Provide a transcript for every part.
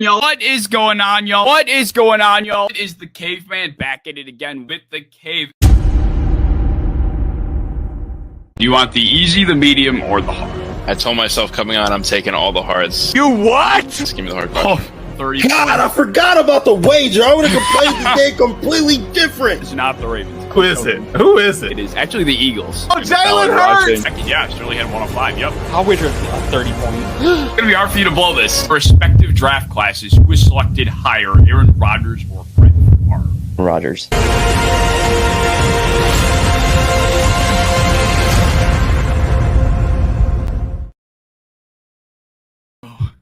Yo, what is going on, y'all? What is going on, y'all? It is the Caveman back at it again with the Cave. Do you want the easy, the medium, or the hard? I told myself coming on, I'm taking all the hards. You what? Just give me the hard part. 30 God, I forgot about the wager. I would have played the game completely different. It's not the Ravens. Who is it? Who is it? It is actually the Eagles. Oh, Jalen Hurts! Yeah, Shirley had 105. Yep. I'll wager a 30 point. It's going to be hard for you to blow this. Respective draft classes, who was selected higher, Aaron Rodgers or Brett Favre? Rodgers.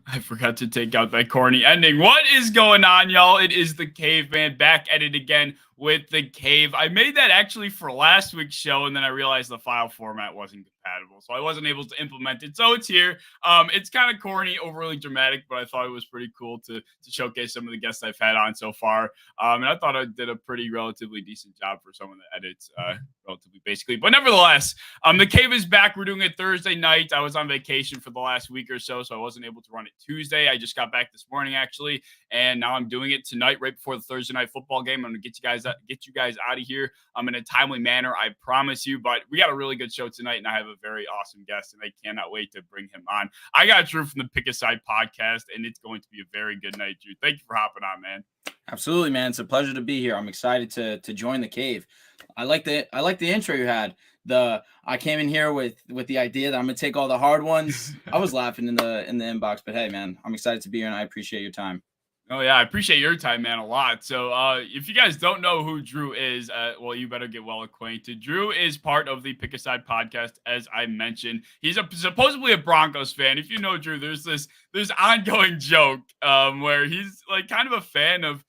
I forgot to take out that corny ending. What is going on, y'all? It is the Caveman back at it again with the Cave. I made that actually for last week's show, and then I realized the file format wasn't compatible, so I wasn't able to implement it. So it's here. It's kind of corny, overly dramatic, but I thought it was pretty cool to showcase some of the guests I've had on so far. And I thought I did a pretty relatively decent job for someone that edits relatively basically. But nevertheless, the Cave is back. We're doing it Thursday night. I was on vacation for the last week or so, so I wasn't able to run it Tuesday. I just got back this morning, actually, and now I'm doing it tonight, right before the Thursday night football game. I'm going to get you guys out of here in a timely manner, I promise you. But we got a really good show tonight, and I have a very awesome guest, and I cannot wait to bring him on. I got Drew from the Pick a Side podcast, and it's going to be a very good night, Drew. Thank you for hopping on, man. Absolutely, man. It's a pleasure to be here. I'm excited to join the Cave. I like the intro you had. I came in here with the idea that I'm gonna take all the hard ones. I was laughing in the inbox, but hey, man, I'm excited to be here, and I appreciate your time. Oh, yeah, I appreciate your time, man, a lot. So if you guys don't know who Drew is, well, you better get well acquainted. Drew is part of the Pick a Side podcast, as I mentioned. He's supposedly a Broncos fan. If you know Drew, there's ongoing joke where he's like kind of a fan of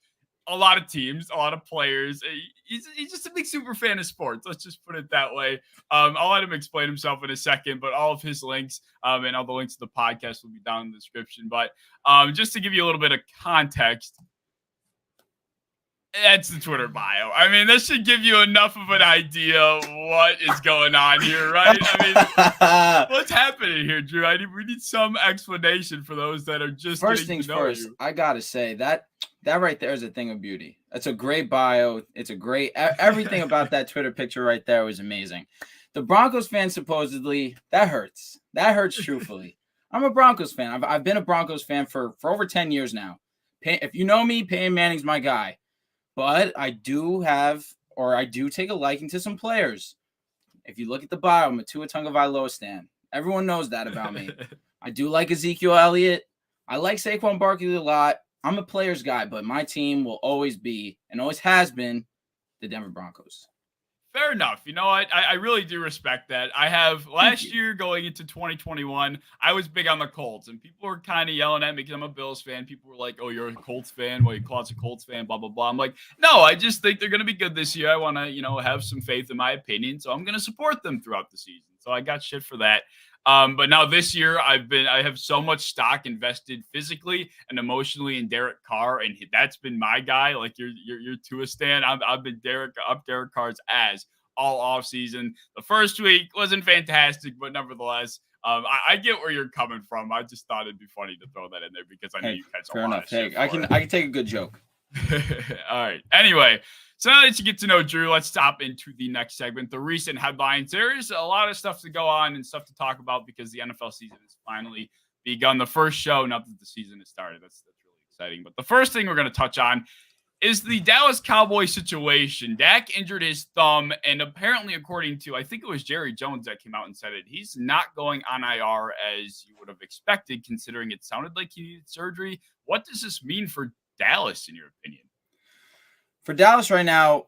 a lot of teams, a lot of players. He's just a big super fan of sports. Let's just put it that way. I'll let him explain himself in a second, but all of his links and all the links to the podcast will be down in the description. But just to give you a little bit of context, that's the Twitter bio. I mean, that should give you enough of an idea what is going on here, right? I mean, what's happening here, Drew? We need some explanation for those that are just first things first. You. I gotta say that right there is a thing of beauty. It's a great bio. It's a great everything about that Twitter picture right there was amazing. The Broncos fan supposedly that hurts. That hurts truthfully. I'm a Broncos fan. I've been a Broncos fan for over 10 years now. If you know me, Peyton Manning's my guy. But I do take a liking to some players. If you look at the bio, I'm a Tua Tagovailoa stan. Everyone knows that about me. I do like Ezekiel Elliott. I like Saquon Barkley a lot. I'm a players guy, but my team will always be, and always has been, the Denver Broncos. Fair enough. You know what? I really do respect that. I have last year going into 2021, I was big on the Colts, and people were kind of yelling at me because I'm a Bills fan. People were like, "Oh, you're a Colts fan? Well, you call us a Colts fan?" Blah blah blah. I'm like, no, I just think they're going to be good this year. I want to, have some faith in my opinion, so I'm going to support them throughout the season. So I got shit for that. But now this year, I have so much stock invested physically and emotionally in Derek Carr, and that's been my guy. Like you're Tua stan. I've been Derek Carr's ass all off season. The first week wasn't fantastic, but nevertheless, I get where you're coming from. I just thought it'd be funny to throw that in there because I know you catch a lot of shit. I can take a good joke. All right. Anyway. So now that you get to know Drew, let's stop into the next segment, the recent headlines. There's a lot of stuff to go on and stuff to talk about because the NFL season has finally begun. The first show, not that the season has started. That's really exciting. But the first thing we're going to touch on is the Dallas Cowboys situation. Dak injured his thumb, and apparently, according to, I think it was Jerry Jones that came out and said it, he's not going on IR as you would have expected, considering it sounded like he needed surgery. What does this mean for Dallas, in your opinion? For Dallas right now,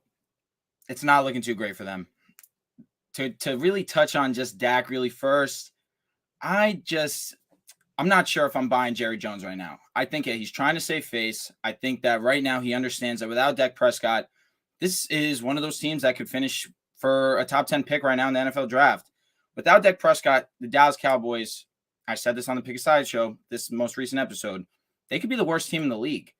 it's not looking too great for them. To really touch on just Dak really first, I'm not sure if I'm buying Jerry Jones right now. I think he's trying to save face. I think that right now he understands that without Dak Prescott, this is one of those teams that could finish for a top 10 pick right now in the NFL draft. Without Dak Prescott, the Dallas Cowboys, I said this on the Pick a Side show, this most recent episode, they could be the worst team in the league.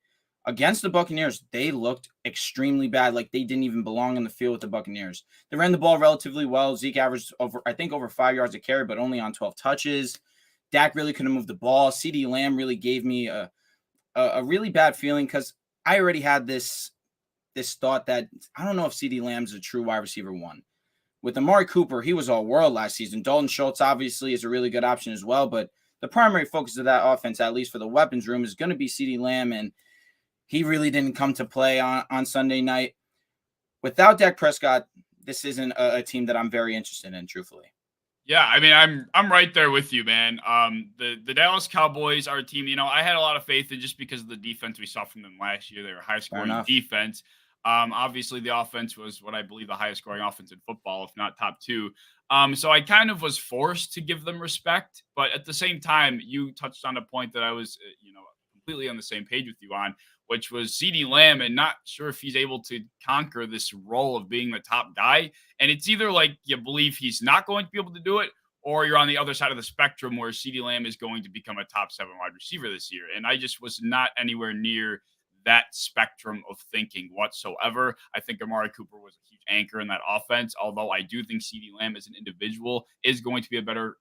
Against the Buccaneers, they looked extremely bad, like they didn't even belong in the field with the Buccaneers. They ran the ball relatively well. Zeke averaged over 5 yards a carry, but only on 12 touches. Dak really couldn't move the ball. CeeDee Lamb really gave me a really bad feeling because I already had this thought that I don't know if CeeDee Lamb's a true wide receiver one. With Amari Cooper, he was all world last season. Dalton Schultz obviously is a really good option as well, but the primary focus of that offense, at least for the weapons room, is going to be CeeDee Lamb, and he really didn't come to play on Sunday night. Without Dak Prescott, this isn't a team that I'm very interested in, truthfully. Yeah, I mean, I'm right there with you, man. The Dallas Cowboys are a team, I had a lot of faith in just because of the defense we saw from them last year. They were high scoring defense. Obviously the offense was what I believe the highest scoring offense in football, if not top two. So I kind of was forced to give them respect, but at the same time, you touched on a point that I was, completely on the same page with you on, which was CeeDee Lamb, and not sure if he's able to conquer this role of being the top guy. And it's either like you believe he's not going to be able to do it, or you're on the other side of the spectrum where CeeDee Lamb is going to become a top 7 wide receiver this year. And I just was not anywhere near that spectrum of thinking whatsoever. I think Amari Cooper was a huge anchor in that offense, although I do think CeeDee Lamb as an individual is going to be a better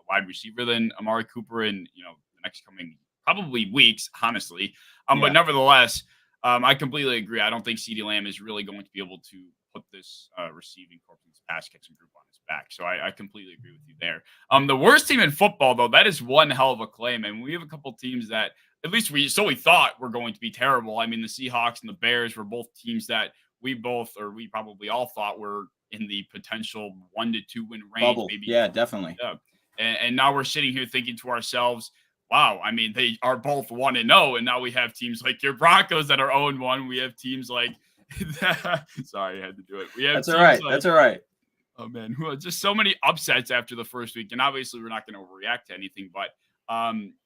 wide receiver than Amari Cooper in the next coming probably weeks, honestly. But nevertheless, I completely agree. I don't think CeeDee Lamb is really going to be able to put this receiving corps, this pass catching group on his back. So I completely agree with you there. The worst team in football, though, that is one hell of a claim. And we have a couple teams that at least we thought were going to be terrible. I mean, the Seahawks and the Bears were both teams that we probably all thought were in the potential 1 to 2 win range. Bubble. Maybe. Yeah, definitely. Yeah. And now we're sitting here thinking to ourselves, wow, I mean, they are both 1-0, and now we have teams like your Broncos that are 0-1. We have teams like sorry, I had to do it. We have That's all right. That's all right. Oh man, just so many upsets after the first week, and obviously we're not going to overreact to anything, but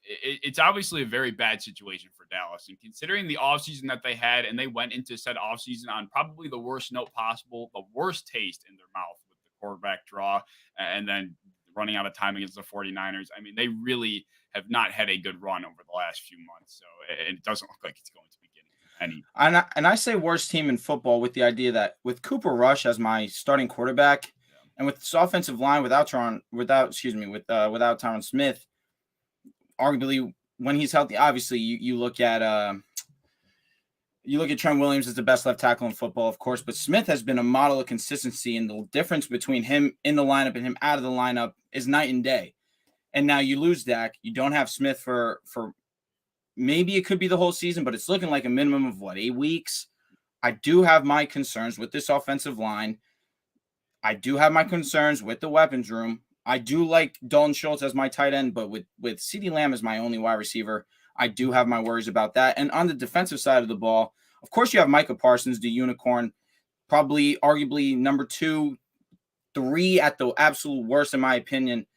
it's obviously a very bad situation for Dallas. And considering the offseason that they had, and they went into said offseason on probably the worst note possible, the worst taste in their mouth with the quarterback draw, and then running out of time against the 49ers. I mean, they really have not had a good run over the last few months. So it doesn't look like it's going to be getting any. And I say worst team in football with the idea that with Cooper Rush as my starting quarterback, and with this offensive line without Tyron Smith, arguably when he's healthy, obviously you look at Trent Williams as the best left tackle in football, of course, but Smith has been a model of consistency, and the difference between him in the lineup and him out of the lineup is night and day. And now you lose Dak. You don't have Smith for maybe it could be the whole season, but it's looking like a minimum of 8 weeks. I do have my concerns with this offensive line. I do have my concerns with the weapons room. I do like Dalton Schultz as my tight end, but with CeeDee Lamb as my only wide receiver, I do have my worries about that. And on the defensive side of the ball, of course, you have Micah Parsons, the unicorn, probably arguably number 2, 3 at the absolute worst, in my opinion,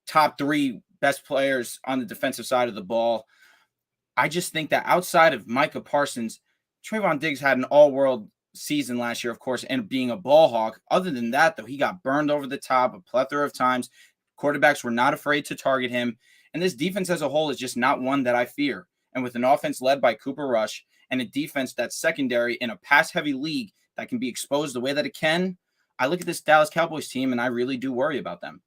top 3 best players on the defensive side of the ball. I just think that outside of Micah Parsons, Trayvon Diggs had an all-world season last year, of course, and being a ball hawk. Other than that, though, he got burned over the top a plethora of times. Quarterbacks were not afraid to target him. And this defense as a whole is just not one that I fear. And with an offense led by Cooper Rush and a defense that's secondary in a pass-heavy league that can be exposed the way that it can, I look at this Dallas Cowboys team and I really do worry about them.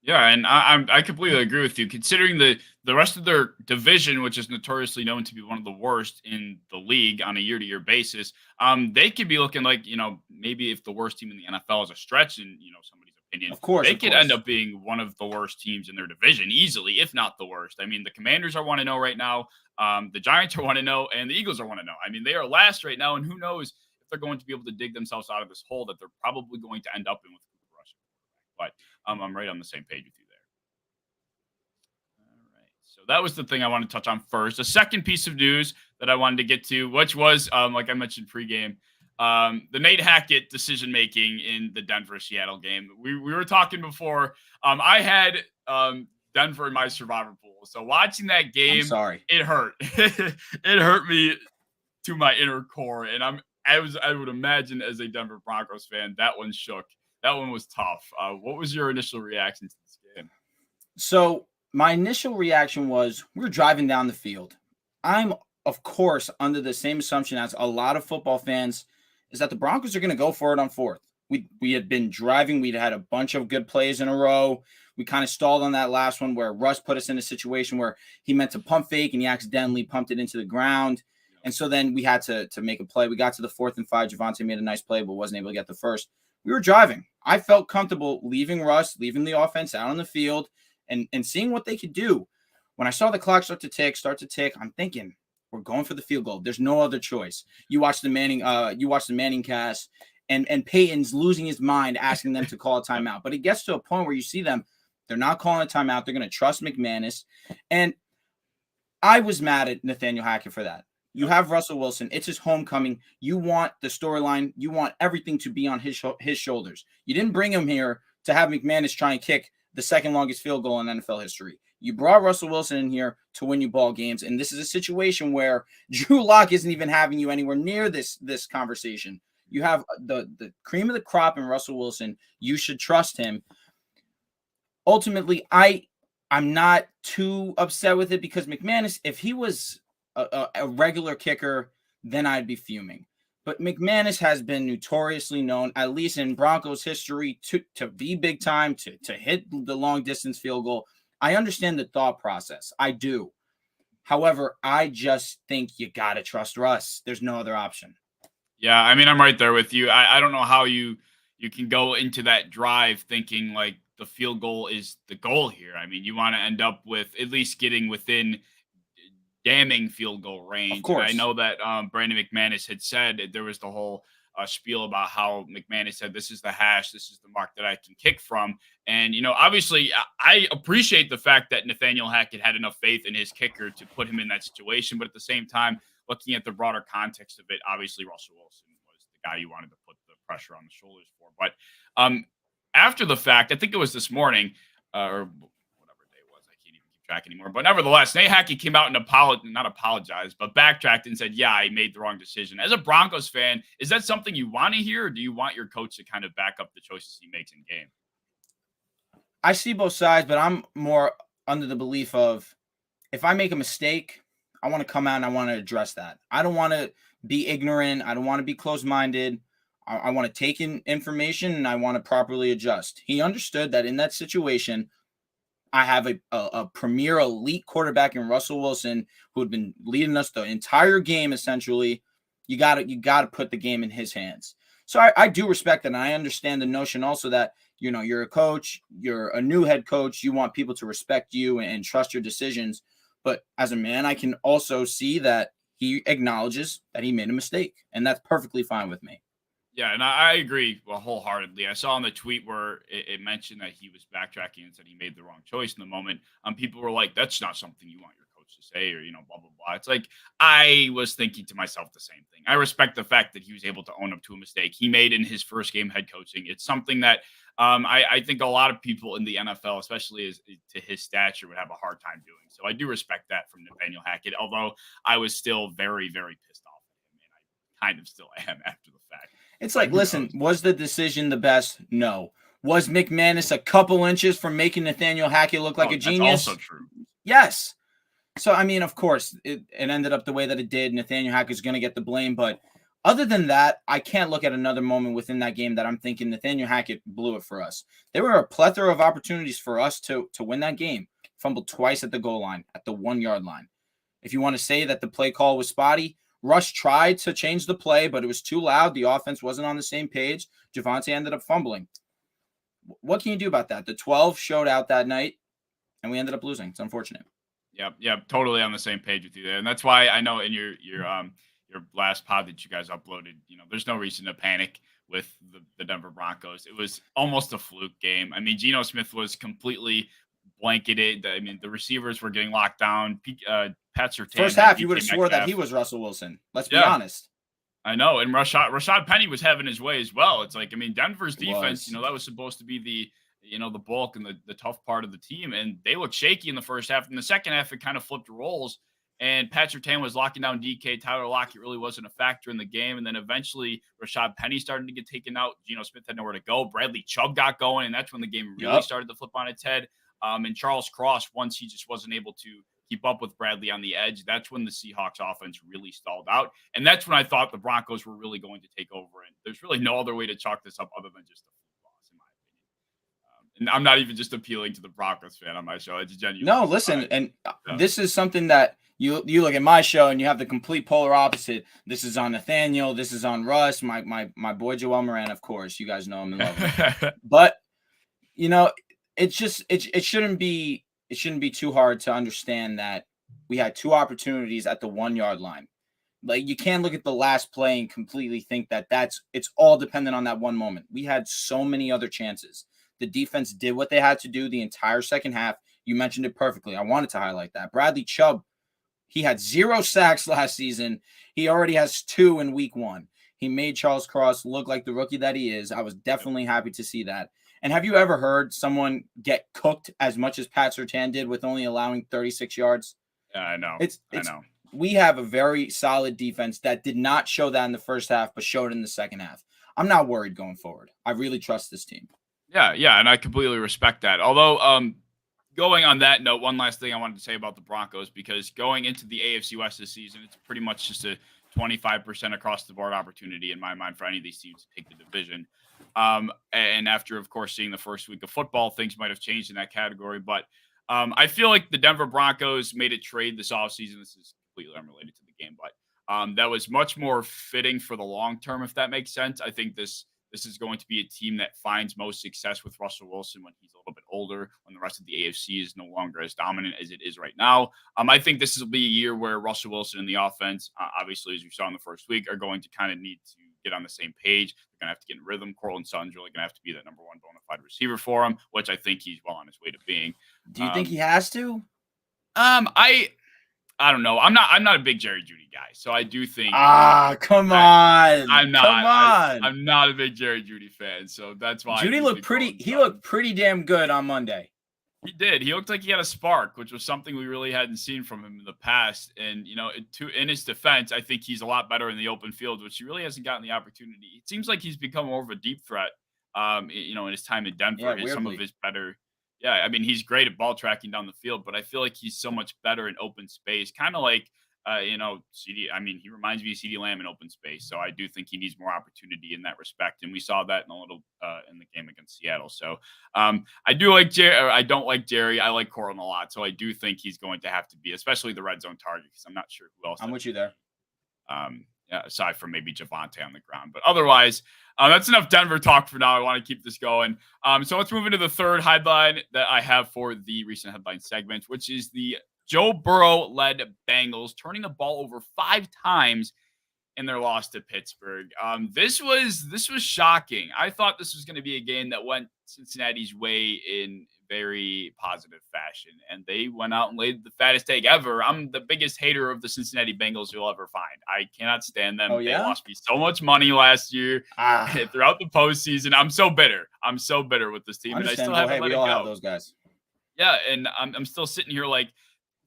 Yeah, and I completely agree with you. Considering the rest of their division, which is notoriously known to be one of the worst in the league on a year-to-year basis, they could be looking like, maybe if the worst team in the NFL is a stretch in, somebody's opinion, they could end up being one of the worst teams in their division easily, if not the worst. I mean, the Commanders are 1-0 right now. The Giants are 1-0, and the Eagles are 1-0. I mean, they are last right now, and who knows if they're going to be able to dig themselves out of this hole that they're probably going to end up in with Cooper Rush. But I'm right on the same page with you there. All right. So that was the thing I wanted to touch on first. The second piece of news that I wanted to get to, which was, like I mentioned pregame, the Nate Hackett decision-making in the Denver-Seattle game. We were talking before. I had Denver in my survivor pool. So watching that game, it hurt. It hurt me to my inner core. And I would imagine as a Denver Broncos fan, that one shook. That one was tough. What was your initial reaction to this game? So my initial reaction was we're driving down the field. I'm, of course, under the same assumption as a lot of football fans is that the Broncos are going to go for it on 4th. We had been driving. We'd had a bunch of good plays in a row. We kind of stalled on that last one where Russ put us in a situation where he meant to pump fake and he accidentally pumped it into the ground. And so then we had to make a play. We got to the 4th and 5. Javonte made a nice play, but wasn't able to get the first. We were driving. I felt comfortable leaving Russ, leaving the offense out on the field and seeing what they could do. When I saw the clock start to tick, I'm thinking, we're going for the field goal. There's no other choice. You watch the Manning cast, and Peyton's losing his mind asking them to call a timeout. But it gets to a point where you see them, they're not calling a timeout. They're going to trust McManus. And I was mad at Nathaniel Hackett for that. You have Russell Wilson. It's his homecoming. You want the storyline. You want everything to be on his shoulders. You didn't bring him here to have McManus try and kick the second longest field goal in NFL history. You brought Russell Wilson in here to win you ball games. And this is a situation where Drew Lock isn't even having you anywhere near this conversation. You have the cream of the crop in Russell Wilson. You should trust him. Ultimately, I'm not too upset with it because McManus, if he was a regular kicker, then I'd be fuming. But McManus has been notoriously known, at least in Broncos history, to be big time, to hit the long distance field goal. I understand the thought process. I do. However, I just think you got to trust Russ. There's no other option. Yeah, I mean, I'm right there with you. I don't know how you can go into that drive thinking like the field goal is the goal here. I mean, you want to end up with at least getting within damning field goal range. Of course. And I know that Brandon McManus had said there was the whole spiel about how McManus said, this is the hash, this is the mark that I can kick from. And, obviously I appreciate the fact that Nathaniel Hackett had enough faith in his kicker to put him in that situation. But at the same time, looking at the broader context of it, obviously Russell Wilson was the guy you wanted to put the pressure on the shoulders for. But after the fact, I think it was this morning or whatever day it was, I can't even keep track anymore. But nevertheless, Nate Hackett came out and not apologized, but backtracked and said, yeah, I made the wrong decision. As a Broncos fan, is that something you want to hear, or do you want your coach to kind of back up the choices he makes in game? I see both sides, but I'm more under the belief of if I make a mistake, I want to come out and I want to address that. I don't want to be ignorant. I don't want to be closed-minded. I want to take in information and I want to properly adjust. He understood that in that situation, I have a premier elite quarterback in Russell Wilson who had been leading us the entire game. Essentially, you got to put the game in his hands. So I do respect that. And I understand the notion also that, you're a coach, you're a new head coach. You want people to respect you and trust your decisions. But as a man, I can also see that he acknowledges that he made a mistake, and that's perfectly fine with me. Yeah, and I agree wholeheartedly. I saw in the tweet where it mentioned that he was backtracking and said he made the wrong choice in the moment. People were like, that's not something you want your coach to say, or, blah, blah, blah. It's like, I was thinking to myself the same thing. I respect the fact that he was able to own up to a mistake he made in his first game head coaching. It's something that I think a lot of people in the NFL, especially to his stature, would have a hard time doing. So I do respect that from Nathaniel Hackett, although I was still very, very pissed off at him, and I kind of still am after the fact. It's like, listen, was the decision the best? No. Was McManus a couple inches from making Nathaniel Hackett look like a genius? That's also true. Yes. So, I mean, of course, it ended up the way that it did. Nathaniel Hackett's going to get the blame. But other than that, I can't look at another moment within that game that I'm thinking Nathaniel Hackett blew it for us. There were a plethora of opportunities for us to win that game. Fumbled twice at the goal line, at the 1 yard line. If you want to say that the play call was spotty, Russ tried to change the play, but it was too loud. The offense wasn't on the same page. Javonte ended up fumbling. What can you do about that? The 12 showed out that night, and we ended up losing. It's unfortunate. Yep, totally on the same page with you there. And that's why I know in your last pod that you guys uploaded, there's no reason to panic with the Denver Broncos. It was almost a fluke game. I mean, Geno Smith was completely blanketed. I mean, the receivers were getting locked down. Pat Surtain. First half, you would have swore that he was Russell Wilson. Let's be honest. I know. And Rashad Penny was having his way as well. It's like, I mean, Denver's defense, that was supposed to be the bulk and the tough part of the team. And they looked shaky in the first half. In the second half, it kind of flipped roles. And Pat Surtain was locking down DK. Tyler Lockett really wasn't a factor in the game. And then eventually Rashad Penny started to get taken out. Geno Smith had nowhere to go. Bradley Chubb got going. And that's when the game really started to flip on its head. And Charles Cross, once he just wasn't able to keep up with Bradley on the edge. That's when the Seahawks offense really stalled out. And that's when I thought the Broncos were really going to take over. And there's really no other way to chalk this up other than just a fluke loss, in my opinion. And I'm not even just appealing to the Broncos fan on my show. It's genuine. No, listen, this is something that you look at my show and you have the complete polar opposite. This is on Nathaniel. This is on Russ, my boy Joel Moran, of course. You guys know him and love him. But it's just it shouldn't be too hard to understand that we had two opportunities at the 1 yard line. Like, you can't look at the last play and completely think that it's all dependent on that one moment. We had so many other chances. The defense did what they had to do the entire second half. You mentioned it perfectly. I wanted to highlight that. Bradley Chubb, he had 0 sacks last season. He already has 2 in week 1. He made Charles Cross look like the rookie that he is. I was definitely happy to see that. And have you ever heard someone get cooked as much as Pat Surtain did with only allowing 36 yards? Yeah, I know. I know. We have a very solid defense that did not show that in the first half, but showed it in the second half. I'm not worried going forward. I really trust this team. Yeah, and I completely respect that. Although, going on that note, one last thing I wanted to say about the Broncos, because going into the AFC West this season, it's pretty much just a 25% across the board opportunity in my mind for any of these teams to take the division. And after, of course, seeing the first week of football, things might have changed in that category. But I feel like the Denver Broncos made a trade this offseason. This is completely unrelated to the game, but that was much more fitting for the long term, if that makes sense. I think this is going to be a team that finds most success with Russell Wilson when he's a little bit older, when the rest of the AFC is no longer as dominant as it is right now. I think this will be a year where Russell Wilson and the offense, obviously, as you saw in the first week, are going to kind of need to get on the same page. They're going to have to get in rhythm. Courtland Sutton's really going to have to be that number 1 bona fide receiver for him, which I think he's well on his way to being. Do you think he has to? I don't know. I'm not a big Jerry Jeudy guy, so I do think. Come on! I'm not. Come on! I'm not a big Jerry Jeudy fan, so that's why. Jeudy looked pretty. He looked pretty damn good on Monday. He did. He looked like he had a spark, which was something we really hadn't seen from him in the past. And in his defense, I think he's a lot better in the open field, which he really hasn't gotten the opportunity. It seems like he's become more of a deep threat. In his time in Denver, some of his better. Yeah, I mean, he's great at ball tracking down the field, but I feel like he's so much better in open space. Kind of like, CD. I mean, he reminds me of CeeDee Lamb in open space. So I do think he needs more opportunity in that respect. And we saw that in the game against Seattle. So I do like Jerry. I don't like Jerry. I like Courtland a lot. So I do think he's going to have to be, especially the red zone target, because I'm not sure who else. I'm with you there. Aside from maybe Javonte on the ground. But otherwise, that's enough Denver talk for now. I want to keep this going. So let's move into the third headline that I have for the recent headline segment, which is the Joe Burrow-led Bengals turning the ball over 5 times in their loss to Pittsburgh. This was shocking. I thought this was going to be a game that went Cincinnati's way in very positive fashion, and they went out and laid the fattest egg ever. I'm the biggest hater of the Cincinnati Bengals you'll ever find. I cannot stand them. They lost me so much money last year throughout the postseason. I'm so bitter. I'm so bitter with this team, and I still haven't let it go. Have those guys. Yeah, and I'm still sitting here like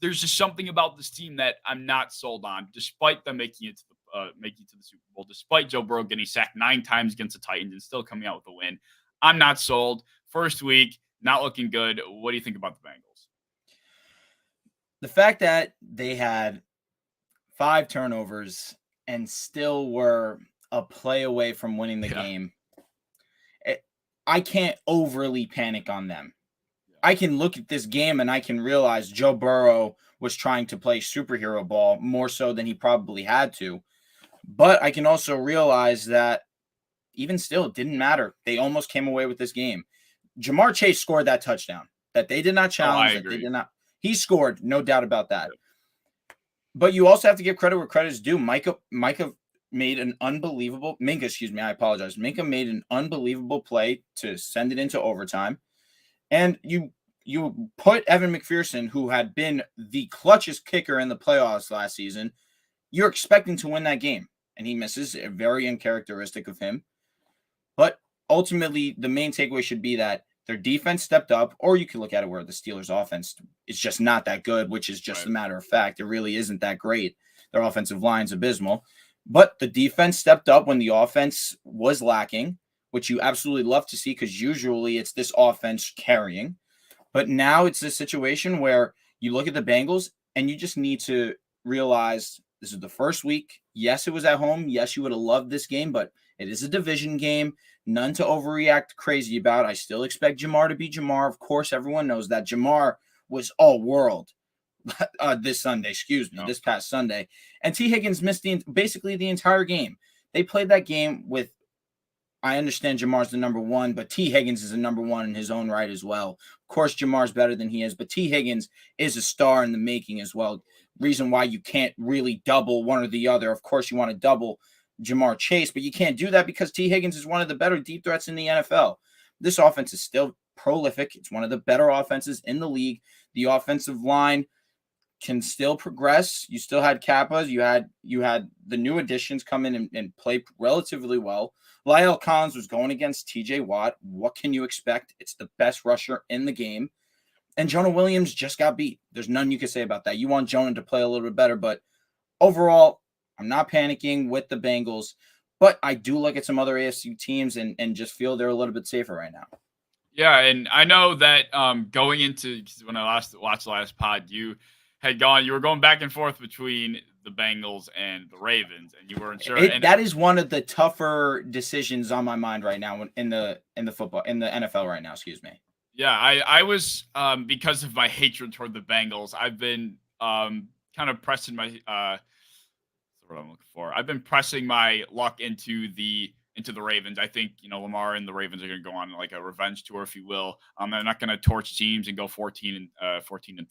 there's just something about this team that I'm not sold on, despite them making it to the Super Bowl, despite Joe Burrow getting sacked 9 times against the Titans and still coming out with a win. I'm not sold. First week, not looking good. What do you think about the Bengals? The fact that they had 5 turnovers and still were a play away from winning the game, I can't overly panic on them. I can look at this game and I can realize Joe Burrow was trying to play superhero ball more so than he probably had to. But I can also realize that even still, it didn't matter. They almost came away with this game. Jamar Chase scored that touchdown that they did not challenge. That they did not. He scored, no doubt about that. But you also have to give credit where credit is due. Minka made an unbelievable. Minka made an unbelievable play to send it into overtime. And you put Evan McPherson, who had been the clutchest kicker in the playoffs last season, you're expecting to win that game. And he misses, very uncharacteristic of him. But ultimately, the main takeaway should be that their defense stepped up, or you could look at it where the Steelers' offense is just not that good, which is just a matter of fact. It really isn't that great. Their offensive line's abysmal. But the defense stepped up when the offense was lacking, which you absolutely love to see because usually it's this offense carrying. But now it's this situation where you look at the Bengals And you just need to realize this is the first week. Yes, it was at home. Yes, you would have loved this game, but it is a division game. None to overreact crazy about. I still expect Jamar to be Jamar. Of course, everyone knows that. Jamar was all world this past Sunday. And T. Higgins missed basically the entire game. They played that game with, I understand Jamar's the number one, but T. Higgins is a number one in his own right as well. Of course, Jamar's better than he is, but T. Higgins is a star in the making as well. Reason why you can't really double one or the other. Of course, you want to double Jamar Chase, but you can't do that because T. Higgins is one of the better deep threats in the NFL. This offense is still prolific. It's one of the better offenses in the league. The offensive line can still progress. You still had Kappas. You had the new additions come in and play relatively well. Lyle Collins was going against TJ Watt. What can you expect? It's the best rusher in the game. And Jonah Williams just got beat. There's nothing you can say about that. You want Jonah to play a little bit better, but overall, I'm not panicking with the Bengals, but I do look at some other AFC teams and just feel they're a little bit safer right now. Yeah, and I know that going into when I watched the last pod, you were going back and forth between the Bengals and the Ravens, and you weren't sure. That is one of the tougher decisions on my mind right now in the NFL right now. Excuse me. Yeah, I was because of my hatred toward the Bengals. I've been kind of pressing my that's what I'm looking for. I've been pressing my luck into the Ravens. I think Lamar and the Ravens are going to go on like a revenge tour, if you will. They're not going to torch teams and go 14-3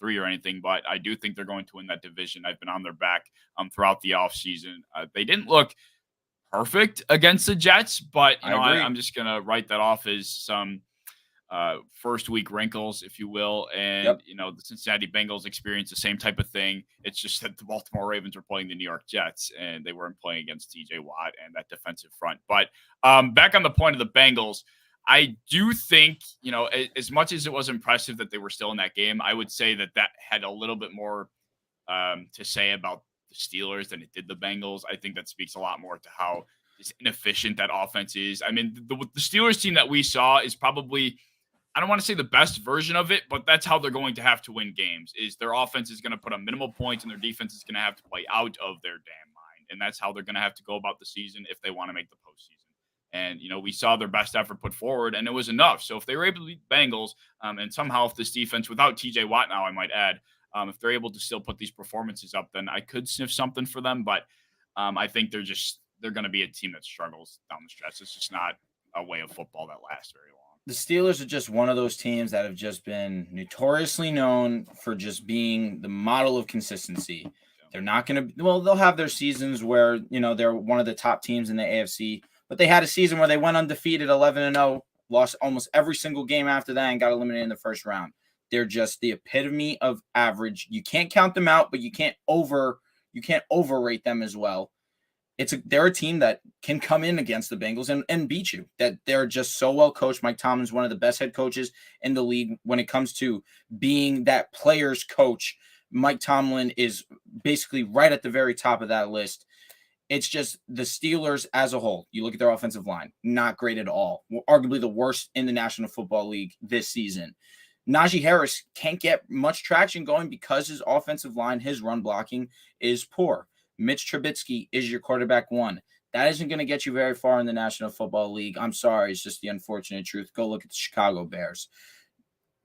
or anything, but I do think they're going to win that division. I've been on their back throughout the offseason. They didn't look perfect against the Jets, but I'm just going to write that off as some first week wrinkles, if you will. And the Cincinnati Bengals experienced the same type of thing. It's just that the Baltimore Ravens were playing the New York Jets and they weren't playing against TJ Watt and that defensive front. But back on the point of the Bengals, I do think, as much as it was impressive that they were still in that game, I would say that had a little bit more to say about the Steelers than it did the Bengals. I think that speaks a lot more to how inefficient that offense is. I mean, the Steelers team that we saw is probably, I don't want to say the best version of it, but that's how they're going to have to win games, is their offense is going to put up minimal points and their defense is going to have to play out of their damn mind. And that's how they're going to have to go about the season if they want to make the postseason. And, we saw their best effort put forward and it was enough. So if they were able to beat the Bengals and somehow if this defense, without TJ Watt now, I might add, if they're able to still put these performances up, then I could sniff something for them. But I think they're going to be a team that struggles down the stretch. It's just not a way of football that lasts very long. The Steelers are just one of those teams that have just been notoriously known for just being the model of consistency. They're not going to, they'll have their seasons where, they're one of the top teams in the AFC, but they had a season where they went undefeated 11-0, lost almost every single game after that and got eliminated in the first round. They're just the epitome of average. You can't count them out, but you can't overrate them as well. They're a team that can come in against the Bengals and beat you. That they're just so well coached. Mike Tomlin's one of the best head coaches in the league when it comes to being that player's coach. Mike Tomlin is basically right at the very top of that list. It's just the Steelers as a whole. You look at their offensive line, not great at all. Arguably the worst in the National Football League this season. Najee Harris can't get much traction going because his offensive line, his run blocking is poor. Mitch Trubisky is your quarterback one. That isn't going to get you very far in the National Football League. I'm sorry. It's just the unfortunate truth. Go look at the Chicago Bears.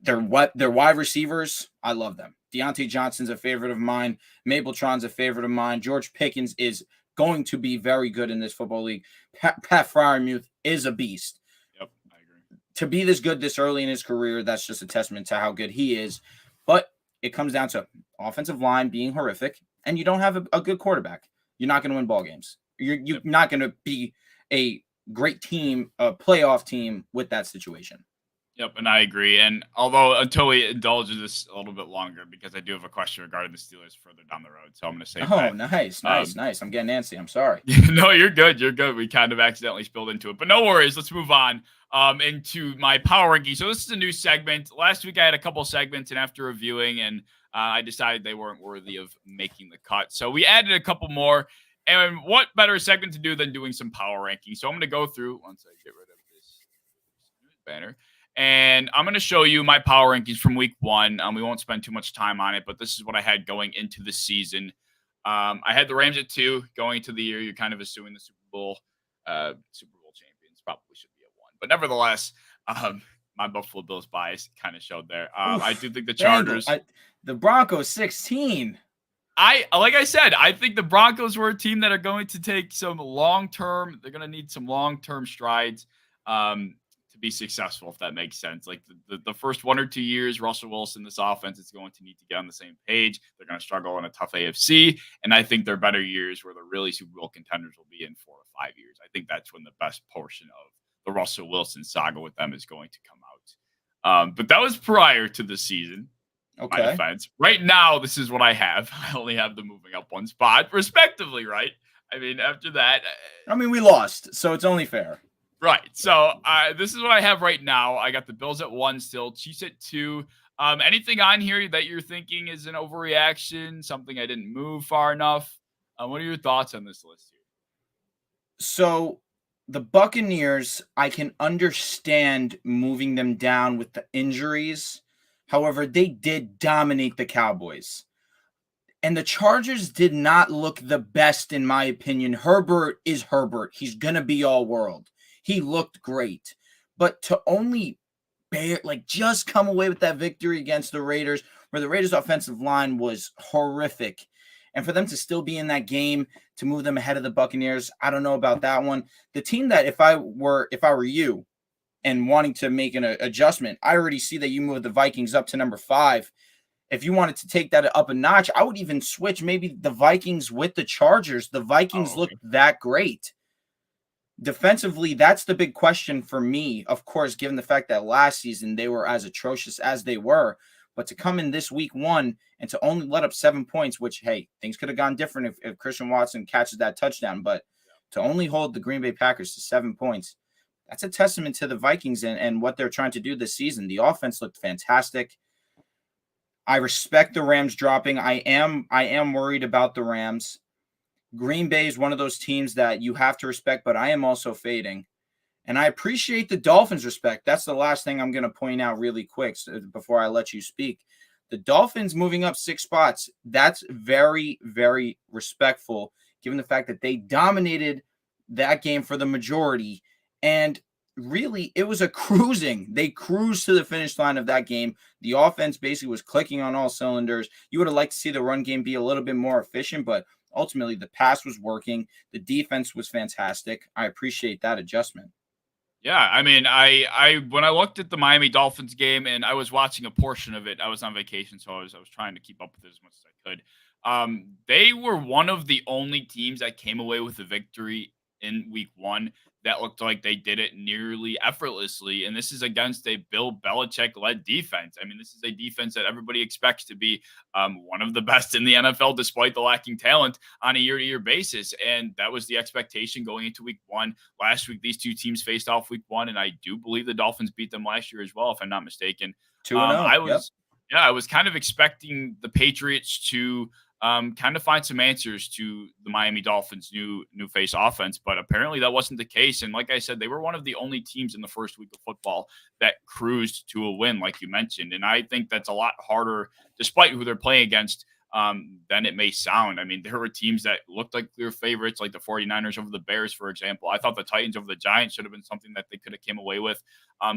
Their wide receivers, I love them. Deontay Johnson's a favorite of mine. Mapletron's a favorite of mine. George Pickens is going to be very good in this football league. Pat Freiermuth is a beast. Yep, I agree. To be this good this early in his career, that's just a testament to how good he is. But it comes down to offensive line being horrific. And you don't have a good quarterback, you're not going to win ball games. You're not going to be a great team, a playoff team with that situation. Yep, and I agree. And although until we indulge in this a little bit longer, because I do have a question regarding the Steelers further down the road, so I'm going to say that. Nice. I'm getting antsy. I'm sorry. No, you're good. We kind of accidentally spilled into it, but no worries. Let's move on into my power ranking. So this is a new segment. Last week I had a couple segments, and after reviewing, and I decided they weren't worthy of making the cut. So we added a couple more. And what better segment to do than doing some power ranking? So I'm going to go through once I get rid of this banner. And I'm going to show you my power rankings from week 1. We won't spend too much time on it, but this is what I had going into the season. I had the Rams at 2 going into the year. You're kind of assuming the Super Bowl champions probably should be at 1. But nevertheless, my Buffalo Bills bias kind of showed there. I do think the Chargers. The Broncos 16. Like I said, I think the Broncos were a team that are going to take some long-term. They're going to need some long-term strides to be successful, if that makes sense. Like the first 1 or 2 years, Russell Wilson, this offense is going to need to get on the same page. They're going to struggle in a tough AFC, and I think their better years, where the really Super Bowl contenders, will be in 4 or 5 years. I think that's when the best portion of the Russell Wilson saga with them is going to come out. But that was prior to the season. Okay. My defense. Right now, this is what I have. I only have them moving up 1 spot, respectively, right? I mean, after that. I mean, we lost, so it's only fair. Right. So this is what I have right now. I got the Bills at 1 still, Chiefs at 2. Anything on here that you're thinking is an overreaction, something I didn't move far enough? What are your thoughts on this list here? So the Buccaneers, I can understand moving them down with the injuries. However, they did dominate the Cowboys. And the Chargers did not look the best, in my opinion. Herbert is Herbert. He's going to be all world. He looked great. But to only just come away with that victory against the Raiders, where the Raiders' offensive line was horrific, and for them to still be in that game, to move them ahead of the Buccaneers, I don't know about that one. The team that if I were you and wanting to make an adjustment, I already see that you moved the Vikings up to number 5. If you wanted to take that up a notch, I would even switch maybe the Vikings with the Chargers. The Vikings looked that great. Defensively, that's the big question for me, of course, given the fact that last season they were as atrocious as they were. But to come in this week 1 and to only let up 7 points, which, hey, things could have gone different if Christian Watson catches that touchdown. But to only hold the Green Bay Packers to 7 points, that's a testament to the Vikings and what they're trying to do this season. The offense looked fantastic. I respect the Rams dropping. I am worried about the Rams. Green Bay is one of those teams that you have to respect, but I am also fading. And I appreciate the Dolphins' respect. That's the last thing I'm going to point out really quick before I let you speak. The Dolphins moving up 6 spots, that's very, very respectful, given the fact that they dominated that game for the majority. And really, it was a cruising. They cruised to the finish line of that game. The offense basically was clicking on all cylinders. You would have liked to see the run game be a little bit more efficient, but ultimately the pass was working. The defense was fantastic. I appreciate that adjustment. Yeah, I mean, I when I looked at the Miami Dolphins game, and I was watching a portion of it, I was on vacation, so I was trying to keep up with it as much as I could. They were one of the only teams that came away with a victory in week 1 that looked like they did it nearly effortlessly. And this is against a Bill Belichick-led defense. I mean, this is a defense that everybody expects to be one of the best in the NFL, despite the lacking talent on a year-to-year basis. And that was the expectation going into week 1. Last week, these two teams faced off week 1, and I do believe the Dolphins beat them last year as well, if I'm not mistaken. 2-0. I was kind of expecting the Patriots to kind of find some answers to the Miami Dolphins' new face offense, but apparently that wasn't the case. And like I said, they were one of the only teams in the first week of football that cruised to a win, like you mentioned. And I think that's a lot harder, despite who they're playing against, than it may sound. I mean, there were teams that looked like clear favorites, like the 49ers over the Bears, for example. I thought the Titans over the Giants should have been something that they could have came away with.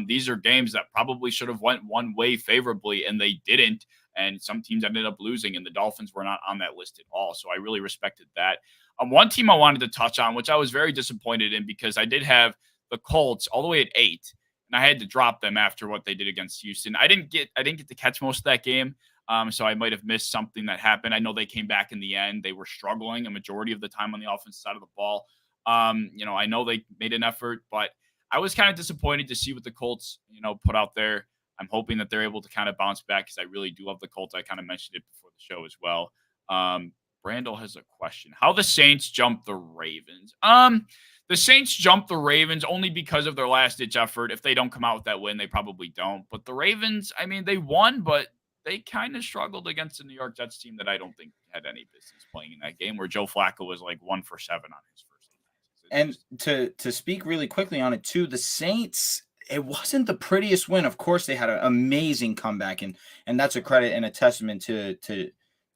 These are games that probably should have went one way favorably, and they didn't. And some teams ended up losing, and the Dolphins were not on that list at all. So I really respected that. One team I wanted to touch on, which I was very disappointed in, because I did have the Colts all the way at 8, and I had to drop them after what they did against Houston. I didn't get to catch most of that game, so I might have missed something that happened. I know they came back in the end. They were struggling a majority of the time on the offensive side of the ball. I know they made an effort, but I was kind of disappointed to see what the Colts, put out there. I'm hoping that they're able to kind of bounce back, because I really do love the Colts. I kind of mentioned it before the show as well. Brandel has a question. How the Saints jumped the Ravens? The Saints jumped the Ravens only because of their last-ditch effort. If they don't come out with that win, they probably don't. But the Ravens, I mean, they won, but they kind of struggled against the New York Jets team that I don't think had any business playing in that game, where Joe Flacco was like 1 for 7 on his first. And to speak really quickly on it too, the Saints, it wasn't the prettiest win. Of course, they had an amazing comeback, and that's a credit and a testament to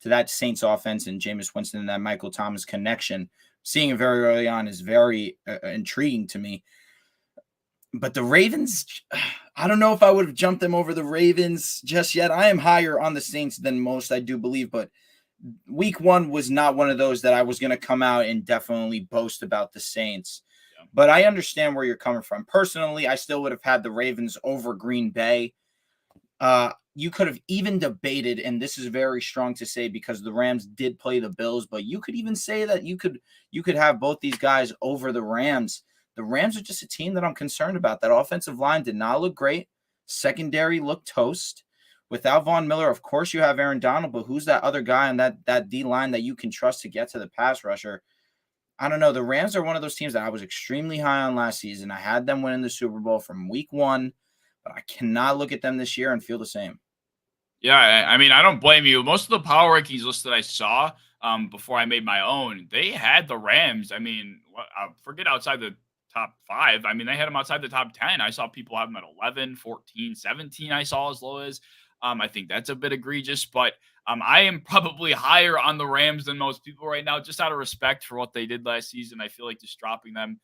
that Saints offense and Jameis Winston and that Michael Thomas connection. Seeing it very early on is very intriguing to me. But the Ravens, I don't know if I would have jumped them over the Ravens just yet. I am higher on the Saints than most, I do believe, but week 1 was not one of those that I was going to come out and definitely boast about the Saints. Yeah. But I understand where you're coming from. Personally, I still would have had the Ravens over Green Bay. You could have even debated, and this is very strong to say because the Rams did play the Bills, but you could even say that you could have both these guys over the Rams. The Rams are just a team that I'm concerned about. That offensive line did not look great. Secondary looked toast. Without Von Miller, of course, you have Aaron Donald, but who's that other guy on that D-line that you can trust to get to the pass rusher? I don't know. The Rams are one of those teams that I was extremely high on last season. I had them winning the Super Bowl from week 1, but I cannot look at them this year and feel the same. Yeah, I mean, I don't blame you. Most of the power rankings list that I saw before I made my own, they had the Rams. I mean, forget outside the top 5. I mean, they had them outside the top 10. I saw people have them at 11, 14, 17. I saw as low as. I think that's a bit egregious, but I am probably higher on the Rams than most people right now, just out of respect for what they did last season. I feel like just dropping them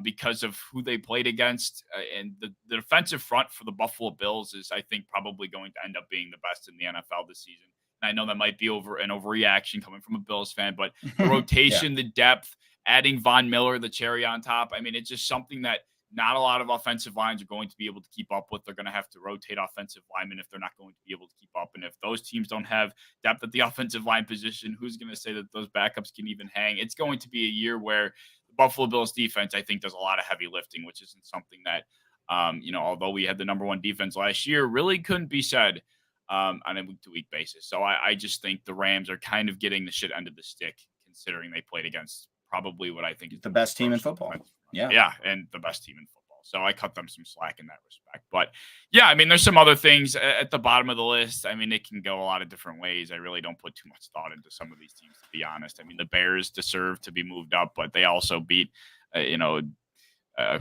because of who they played against. And the defensive front for the Buffalo Bills is, I think, probably going to end up being the best in the NFL this season. And I know that might be an overreaction coming from a Bills fan, but the rotation, the depth, adding Von Miller, the cherry on top. I mean, it's just something that not a lot of offensive lines are going to be able to keep up with. They're going to have to rotate offensive linemen if they're not going to be able to keep up. And if those teams don't have depth at the offensive line position, who's going to say that those backups can even hang? It's going to be a year where the Buffalo Bills defense, I think, does a lot of heavy lifting, which isn't something that, although we had the number 1 defense last year, really couldn't be said on a week-to-week basis. So I just think the Rams are kind of getting the shit end of the stick, considering they played against probably what I think is the best team in football. Yeah, and the best team in football. So I cut them some slack in that respect. But yeah, I mean, there's some other things at the bottom of the list. I mean, it can go a lot of different ways. I really don't put too much thought into some of these teams, to be honest. I mean, the Bears deserve to be moved up, but they also beat, a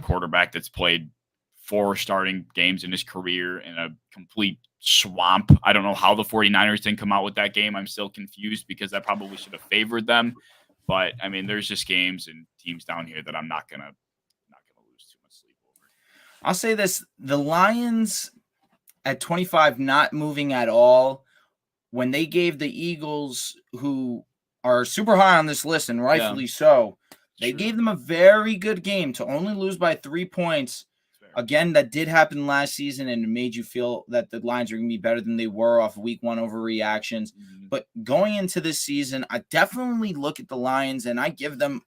quarterback that's played 4 starting games in his career in a complete swamp. I don't know how the 49ers didn't come out with that game. I'm still confused because that probably should have favored them. But I mean, there's just games and teams down here that I'm not gonna lose too much sleep over. I'll say this: the Lions at 25 not moving at all. When they gave the Eagles, who are super high on this list and rightfully so, they gave them a very good game to only lose by 3 points. Again, that did happen last season, and it made you feel that the Lions are going to be better than they were off week 1 overreactions. Mm-hmm. But going into this season, I definitely look at the Lions, and I give them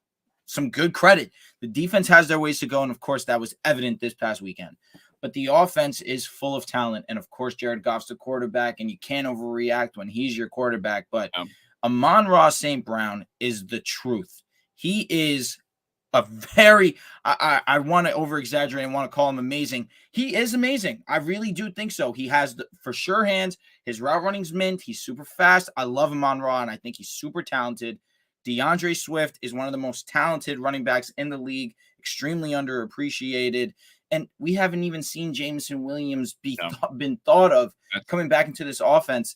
some good credit. The defense has their ways to go, and, of course, that was evident this past weekend. But the offense is full of talent, and, of course, Jared Goff's the quarterback, and you can't overreact when he's your quarterback. But Amon-Ra St. Brown is the truth. He is a very, I want to over-exaggerate and want to call him amazing. He is amazing. I really do think so. He has, for sure, hands. His route running's mint. He's super fast. I love him on Raw, and I think he's super talented. DeAndre Swift is one of the most talented running backs in the league, extremely underappreciated. And we haven't even seen Jameson Williams been thought of coming back into this offense.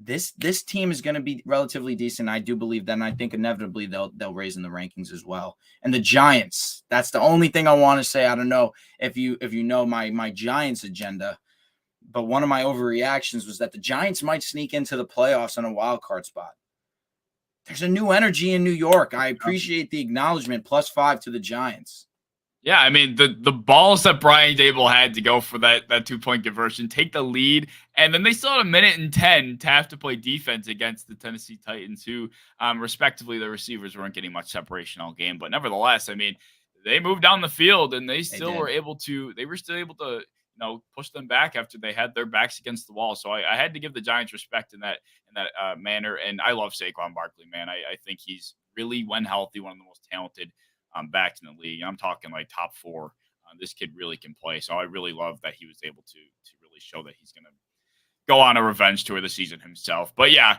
This team is going to be relatively decent. I do believe that, and I think inevitably they'll raise in the rankings as well. And the Giants, that's the only thing I want to say. I don't know if you know my Giants agenda, but one of my overreactions was that the Giants might sneak into the playoffs on a wild card spot. There's a new energy in New York. I appreciate the acknowledgement. +5 to the Giants. Yeah, I mean, the balls that Brian Dable had to go for that 2-point conversion, take the lead, and then they still had 1:10 to have to play defense against the Tennessee Titans, who, respectively, the receivers weren't getting much separation all game. But nevertheless, I mean, they moved down the field, and they still were able to push them back after they had their backs against the wall. So I had to give the Giants respect in that manner. And I love Saquon Barkley, man. I think he's really, when healthy, one of the most talented backs in the league. I'm talking like top 4. This kid really can play. So I really love that he was able to really show that he's going to go on a revenge tour this season himself. But yeah,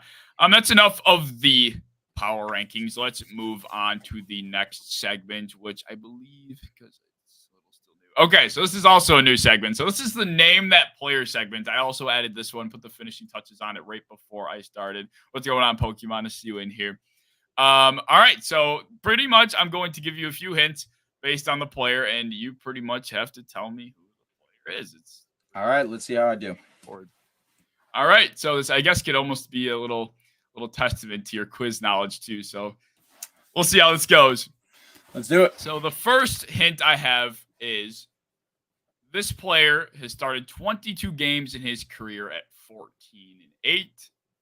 that's enough of the power rankings. Let's move on to the next segment, which I believe, because it's a little still new, Okay, so this is also a new segment. So this is the Name That Player segment. I also added this one, put the finishing touches on it right before I started. What's going on, Pokemon? To see you in here. All right, so pretty much I'm going to give you a few hints based on the player, and you pretty much have to tell me who the player is. It's all right. Let's see how I do. All right, so this I guess could almost be a little testament to your quiz knowledge too. So we'll see how this goes. Let's do it. So the first hint I have is this player has started 22 games in his career at 14-8.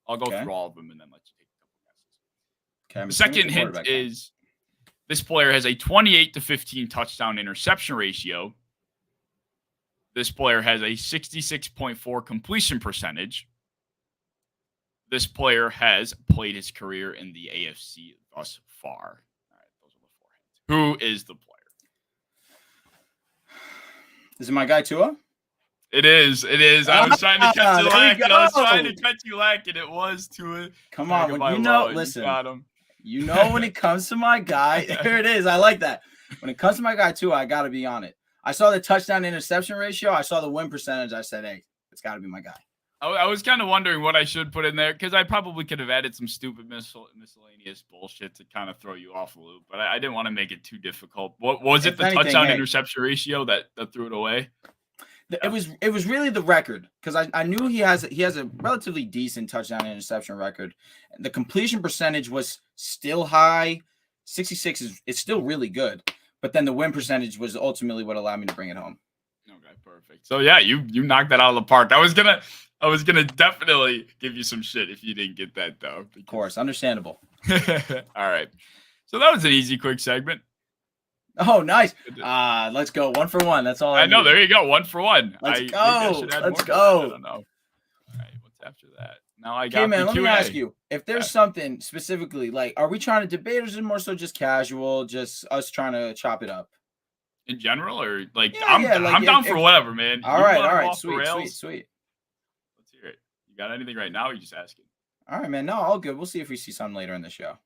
I'll go through all of them and then let you take a couple guesses. The second hint is this player has a 28-15 touchdown interception ratio. This player has a 66.4 completion percentage. This player has played his career in the AFC thus far. All right, those are the 4 hints. Who is the player? Is it my guy Tua? It is. I was trying to catch you lacking. It was Tua. Come on, when you know, listen. You know when it comes to my guy, there it is. I like that. When it comes to my guy Tua, I got to be on it. I saw the touchdown interception ratio. I saw the win percentage. I said, hey, it's got to be my guy. I was kind of wondering what I should put in there because I probably could have added some stupid miscellaneous bullshit to kind of throw you off a loop, but I didn't want to make it too difficult. What was it? The touchdown interception ratio that threw it away? It was really the record because I knew he has a relatively decent touchdown interception record. The completion percentage was still high. 66 is still really good, but then the win percentage was ultimately what allowed me to bring it home. Okay, perfect. So yeah, you knocked that out of the park. I was gonna definitely give you some shit if you didn't get that though. Of course, understandable. All right. So that was an easy, quick segment. Oh, nice. Let's go 1 for 1. That's all I know. There you go. 1 for 1. Let's go. Let's go. I don't know. All right. What's after that? Now I got Okay, man, let me ask you. If there's something specifically, like, are we trying to debate or is it more so just casual, just us trying to chop it up? In general, or like, I'm down for whatever, man. All right. Sweet. Let's hear it. You got anything right now? Or you just asking? All right, man. No, all good. We'll see if we see something later in the show.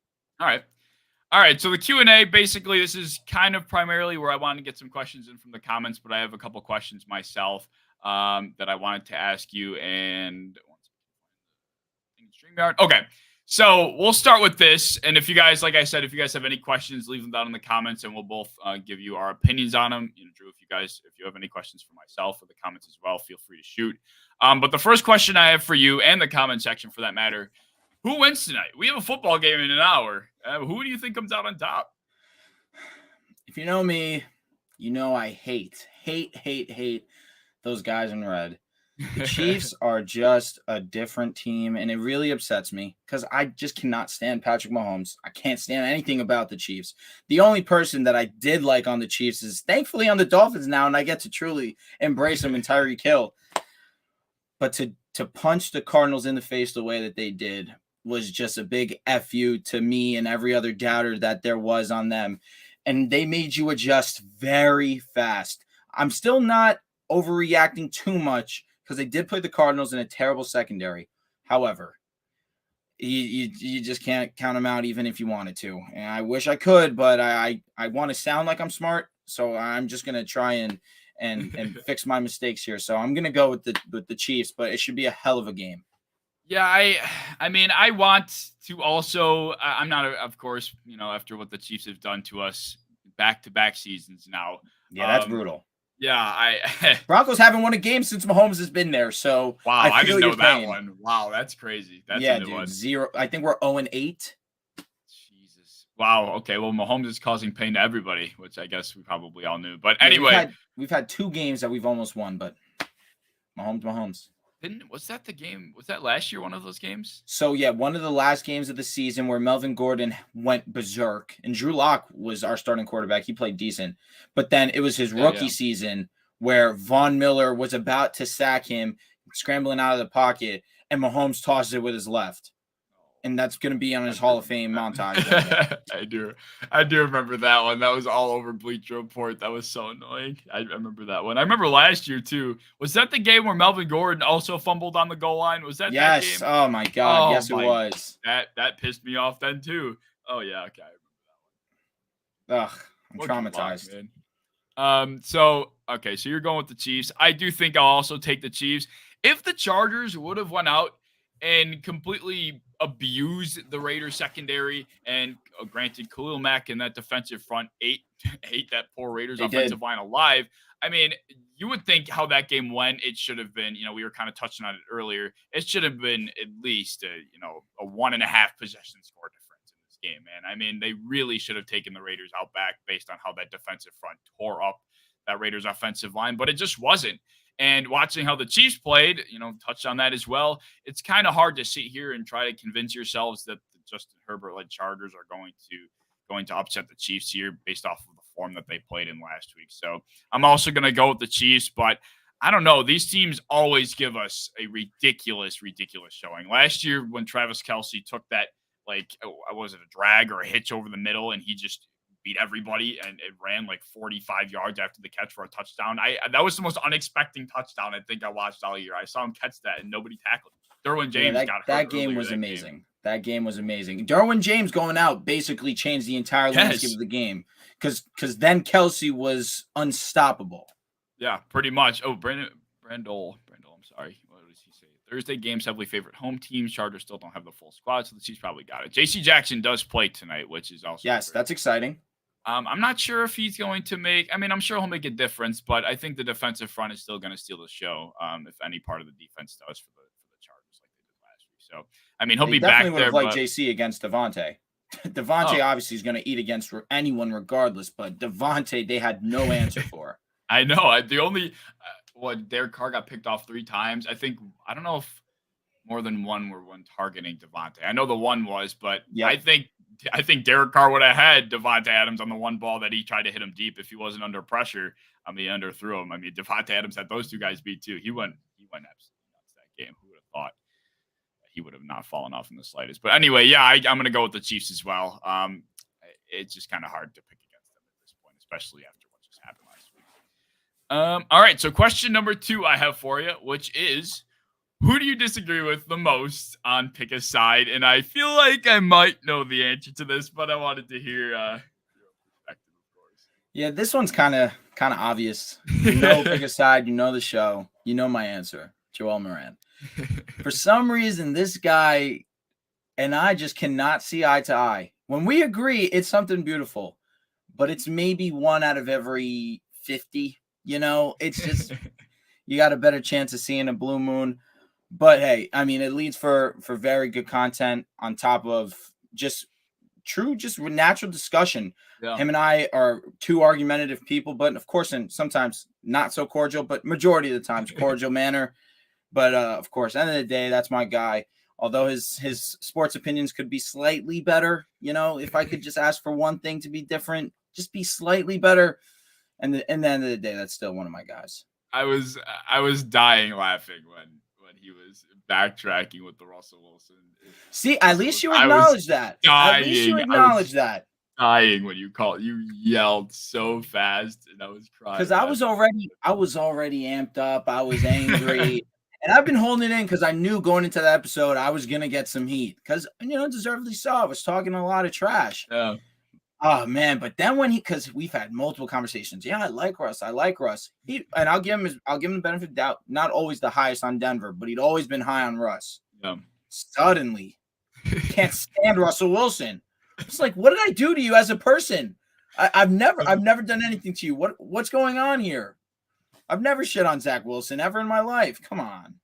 All right, so the Q&A, basically, this is kind of primarily where I wanted to get some questions in from the comments, but I have a couple questions myself that I wanted to ask you. And StreamYard. Okay, so we'll start with this. And if you guys, like I said, if you guys have any questions, leave them down in the comments, and we'll both give you our opinions on them. You know, Drew, if you have any questions for myself or the comments as well, feel free to shoot. But the first question I have for you, and the comment section for that matter, who wins tonight? We have a football game in an hour. Who do you think comes out on top? If you know me, you know I hate those guys in red. The Chiefs are just a different team, and it really upsets me because I just cannot stand Patrick Mahomes. I can't stand anything about the Chiefs. The only person that I did like on the Chiefs is thankfully on the Dolphins now, and I get to truly embrace him and Tyreek Hill. But to punch the Cardinals in the face the way that they did was just a big F you to me and every other doubter that there was on them. And they made you adjust very fast. I'm still not overreacting too much because they did play the Cardinals in a terrible secondary. However, you just can't count them out even if you wanted to. And I wish I could, but I want to sound like I'm smart. So I'm just going to try and fix my mistakes here. So I'm going to go with the Chiefs, but it should be a hell of a game. Yeah, I mean, I want to also, I'm not, of course, you know, after what the Chiefs have done to us back-to-back seasons now. Yeah, that's brutal. Yeah, Broncos haven't won a game since Mahomes has been there, so wow, I didn't know that one. Wow, that's crazy. That's yeah, dude, 0. I think we're 0-8. Jesus. Wow. Okay. Well, Mahomes is causing pain to everybody, which I guess we probably all knew. But anyway, we've had 2 games that we've almost won, but Mahomes. Was that the game? Was that last year one of those games? So yeah, one of the last games of the season where Melvin Gordon went berserk and Drew Lock was our starting quarterback. He played decent, but then it was his rookie season where Von Miller was about to sack him, scrambling out of the pocket, and Mahomes tosses it with his left. And that's going to be on his Hall of Fame montage. I do remember that one. That was all over Bleacher Report. That was so annoying. I remember that one. I remember last year too. Was that the game where Melvin Gordon also fumbled on the goal line? Was that that game? Oh my God. Yes, it was. That pissed me off then too. Oh yeah. Okay. I remember that one. Ugh, I'm traumatized. So you're going with the Chiefs. I do think I'll also take the Chiefs. If the Chargers would have went out and completely abused the Raiders secondary, and granted, Khalil Mack and that defensive front ate that poor Raiders offensive line alive. I mean, you would think how that game went, it should have been, we were kind of touching on it earlier. It should have been at least a 1.5 possession score difference in this game, man. I mean, they really should have taken the Raiders out back based on how that defensive front tore up that Raiders offensive line, but it just wasn't. And watching how the Chiefs played, touched on that as well. It's kind of hard to sit here and try to convince yourselves that the Justin Herbert-led Chargers are going to upset the Chiefs here based off of the form that they played in last week. So I'm also going to go with the Chiefs, but I don't know. These teams always give us a ridiculous showing. Last year when Travis Kelce took that, was it a drag or a hitch over the middle, and he just beat everybody and it ran 45 yards after the catch for a touchdown. That was the most unexpected touchdown I think I watched all year. I saw him catch that and nobody tackled him. Derwin James got hurt. That game was amazing. That game was amazing. Derwin James going out basically changed the entire landscape of the game because then Kelce was unstoppable. Yeah, pretty much. Oh, Brandol, I'm sorry. What does he say? Thursday games heavily favorite home teams. Chargers still don't have the full squad, so the Chiefs probably got it. J.C. Jackson does play tonight, which is also that's exciting. I'm not sure if he's going to make – I mean, I'm sure he'll make a difference, but I think the defensive front is still going to steal the show if any part of the defense does for the Chargers like they did last week. So, I mean, he'll be back there. Definitely would have liked JC against Devontae. Devontae obviously is going to eat against anyone regardless, but Devontae they had no answer for. I know. The only Derek Carr got picked off 3 times. I don't know if more than one were targeting Devontae. I know the one was, but I think Derek Carr would have had Devontae Adams on the one ball that he tried to hit him deep if he wasn't under pressure. I mean, underthrew him. I mean, Devontae Adams had those 2 guys beat too. He went absolutely nuts that game. Who would have thought he would have not fallen off in the slightest? But anyway, I'm going to go with the Chiefs as well. It's just kind of hard to pick against them at this point, especially after what just happened last week. All right, so question number 2 I have for you, which is, who do you disagree with the most on Pick a Side? And I feel like I might know the answer to this, but I wanted to hear your perspective, of course. Yeah, this one's kind of obvious. Pick a Side. The show. You know my answer, Joel Moran. For some reason, this guy and I just cannot see eye to eye. When we agree, it's something beautiful, but it's maybe 1 out of every 50. It's just you got a better chance of seeing a blue moon. But hey, I mean, it leads for very good content on top of just natural discussion. Yeah. Him and I are 2 argumentative people, but of course, and sometimes not so cordial, but majority of the times cordial manner. But of course, end of the day, that's my guy. Although his sports opinions could be slightly better, if I could just ask for one thing to be different, just be slightly better. And at the end of the day, that's still one of my guys. I was dying laughing when he was backtracking with the Russell Wilson. See, at least you acknowledge that. At least you acknowledge that. Dying when you yelled so fast, and I was crying. Because I was already amped up. I was angry, and I've been holding it in because I knew going into the episode I was gonna get some heat. Because deservedly so. I was talking a lot of trash. Yeah. Oh man, but then because we've had multiple conversations. Yeah, I like Russ. And I'll give him the benefit of the doubt. Not always the highest on Denver, but he'd always been high on Russ. Yeah. Suddenly, can't stand Russell Wilson. It's like, what did I do to you as a person? I've never done anything to you. What's going on here? I've never shit on Zach Wilson ever in my life. Come on.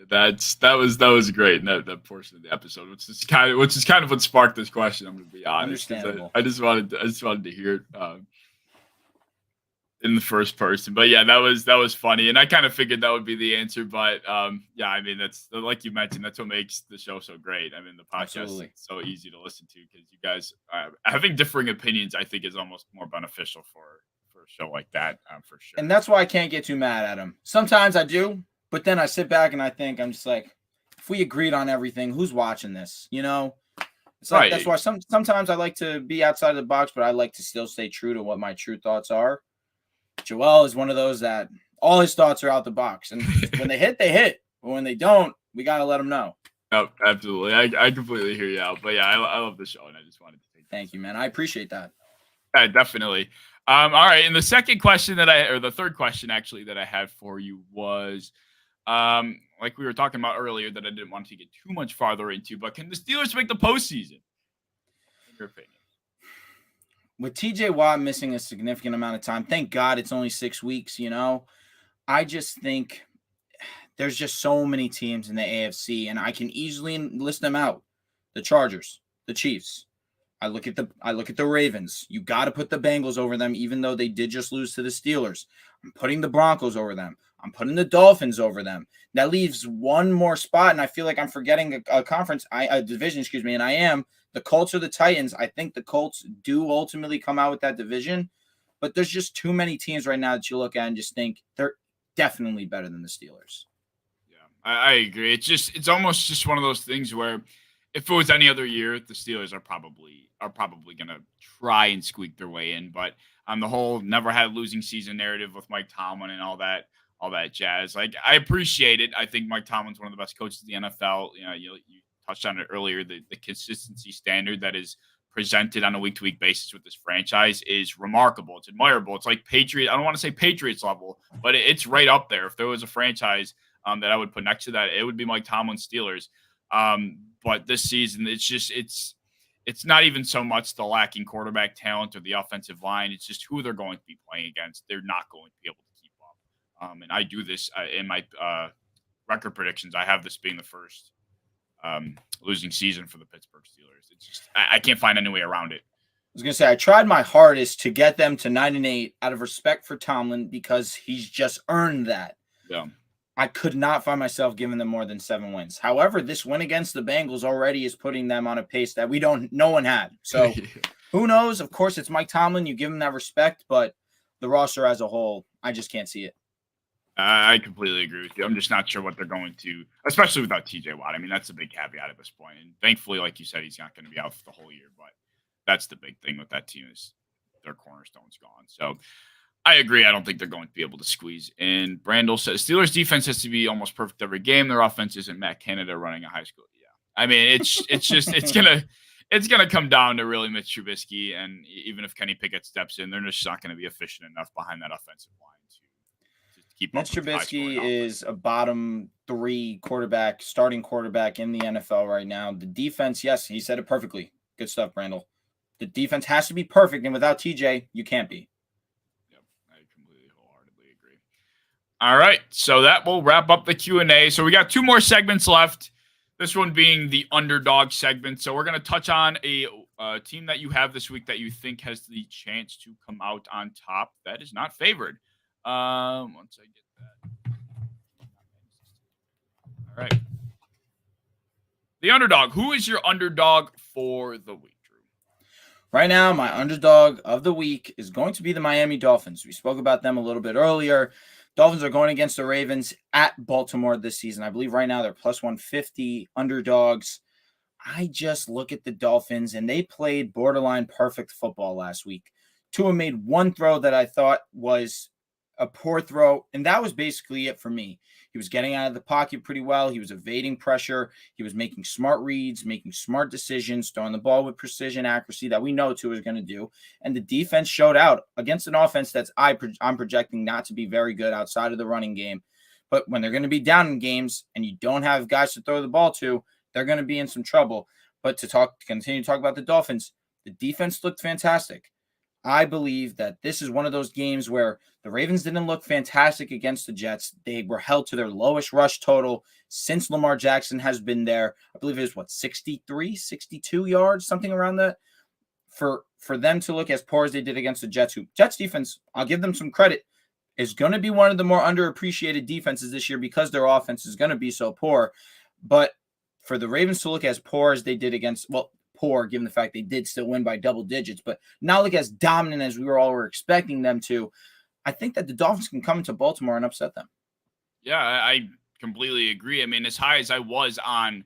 That was great in that portion of the episode, which is kind of what sparked this question. I'm going to be honest. Understandable. I just wanted to hear it in the first person. But yeah, that was funny, and I kind of figured that would be the answer. But I mean, that's like you mentioned, that's what makes the show so great. I mean, the podcast is so easy to listen to because you guys having differing opinions, I think, is almost more beneficial for a show like that, for sure. And that's why I can't get too mad at him. Sometimes I do. But then I sit back and I think, I'm just like, if we agreed on everything, who's watching this? It's like, that's why sometimes I like to be outside of the box, but I like to still stay true to what my true thoughts are. Joel is one of those that all his thoughts are out the box. And when they hit, they hit. But when they don't, we got to let them know. Oh, absolutely. I completely hear you out. But yeah, I love the show, and I just wanted to Thank you, man. I appreciate that. Yeah, definitely. All right. And the second question the third question actually that I had for you was, like we were talking about earlier, that I didn't want to get too much farther into, but can the Steelers make the postseason? In your opinion? With TJ Watt missing a significant amount of time, thank God it's only 6 weeks, I just think there's just so many teams in the AFC, and I can easily list them out. The Chargers, the Chiefs. I look at the Ravens. You got to put the Bengals over them, even though they did just lose to the Steelers. I'm putting the Broncos over them. I'm putting the Dolphins over them. That leaves one more spot, and I feel like I'm forgetting a division, and I am. The Colts or the Titans. I think the Colts do ultimately come out with that division, but there's just too many teams right now that you look at and just think they're definitely better than the Steelers. Yeah, I agree. It's almost just one of those things where if it was any other year, the Steelers are probably going to try and squeak their way in. But the whole never had a losing season narrative with Mike Tomlin and all that jazz. Like, I appreciate it. I think Mike Tomlin's one of the best coaches in the NFL. You touched on it earlier. The consistency standard that is presented on a week-to-week basis with this franchise is remarkable. It's admirable. It's like Patriots. I don't want to say Patriots level, but it's right up there. If there was a franchise that I would put next to that, it would be Mike Tomlin's Steelers. But this season, it's not even so much the lacking quarterback talent or the offensive line. It's just who they're going to be playing against. They're not going to be able to keep up. And I do this in my record predictions. I have this being the first losing season for the Pittsburgh Steelers. It's just I can't find any way around it. I was going to say, I tried my hardest to get them to 9-8 out of respect for Tomlin because he's just earned that. Yeah. I could not find myself giving them more than 7 wins. However, this win against the Bengals already is putting them on a pace that no one had. So who knows? Of course, it's Mike Tomlin. You give him that respect, but the roster as a whole, I just can't see it. I completely agree with you. I'm just not sure what they're going to, especially without TJ Watt. I mean, that's a big caveat at this point. And thankfully, like you said, he's not going to be out for the whole year. But that's the big thing with that team is their cornerstone's gone. So I agree. I don't think they're going to be able to squeeze in. Brandel says Steelers defense has to be almost perfect every game. Their offense isn't Matt Canada running a high school. Yeah, I mean it's gonna come down to really Mitch Trubisky, and even if Kenny Pickett steps in, they're just not going to be efficient enough behind that offensive line to keep. Mitch Trubisky is a bottom 3 starting quarterback in the NFL right now. The defense, yes, he said it perfectly. Good stuff, Brandel. The defense has to be perfect, and without TJ, you can't be. All right, so that will wrap up the Q&A. So we got 2 more segments left, this one being the underdog segment. So we're going to touch on a team that you have this week that you think has the chance to come out on top that is not favored. Once I get that. All right. The underdog. Who is your underdog for the week, Drew? Right now, my underdog of the week is going to be the Miami Dolphins. We spoke about them a little bit earlier. Dolphins are going against the Ravens at Baltimore this season. I believe right now they're plus 150 underdogs. I just look at the Dolphins, and they played borderline perfect football last week. Tua made one throw that I thought was a poor throw, and that was basically it for me. He was getting out of the pocket pretty well. He was evading pressure. He was making smart reads, making smart decisions, throwing the ball with precision, accuracy that we know Tua is going to do. And the defense showed out against an offense that's I'm projecting not to be very good outside of the running game. But when they're going to be down in games and you don't have guys to throw the ball to, they're going to be in some trouble. But to continue to talk about the Dolphins, the defense looked fantastic. I believe that this is one of those games where the Ravens didn't look fantastic against the Jets. They were held to their lowest rush total since Lamar Jackson has been there. I believe it was 63, 62 yards, something around that. For them to look as poor as they did against the Jets, Jets defense, I'll give them some credit, is going to be one of the more underappreciated defenses this year because their offense is going to be so poor. But for the Ravens to look as poor as they did poor, given the fact they did still win by double digits, but not look as dominant as we were expecting them to, I think that the Dolphins can come into Baltimore and upset them. Yeah, I completely agree. I mean, as high as I was on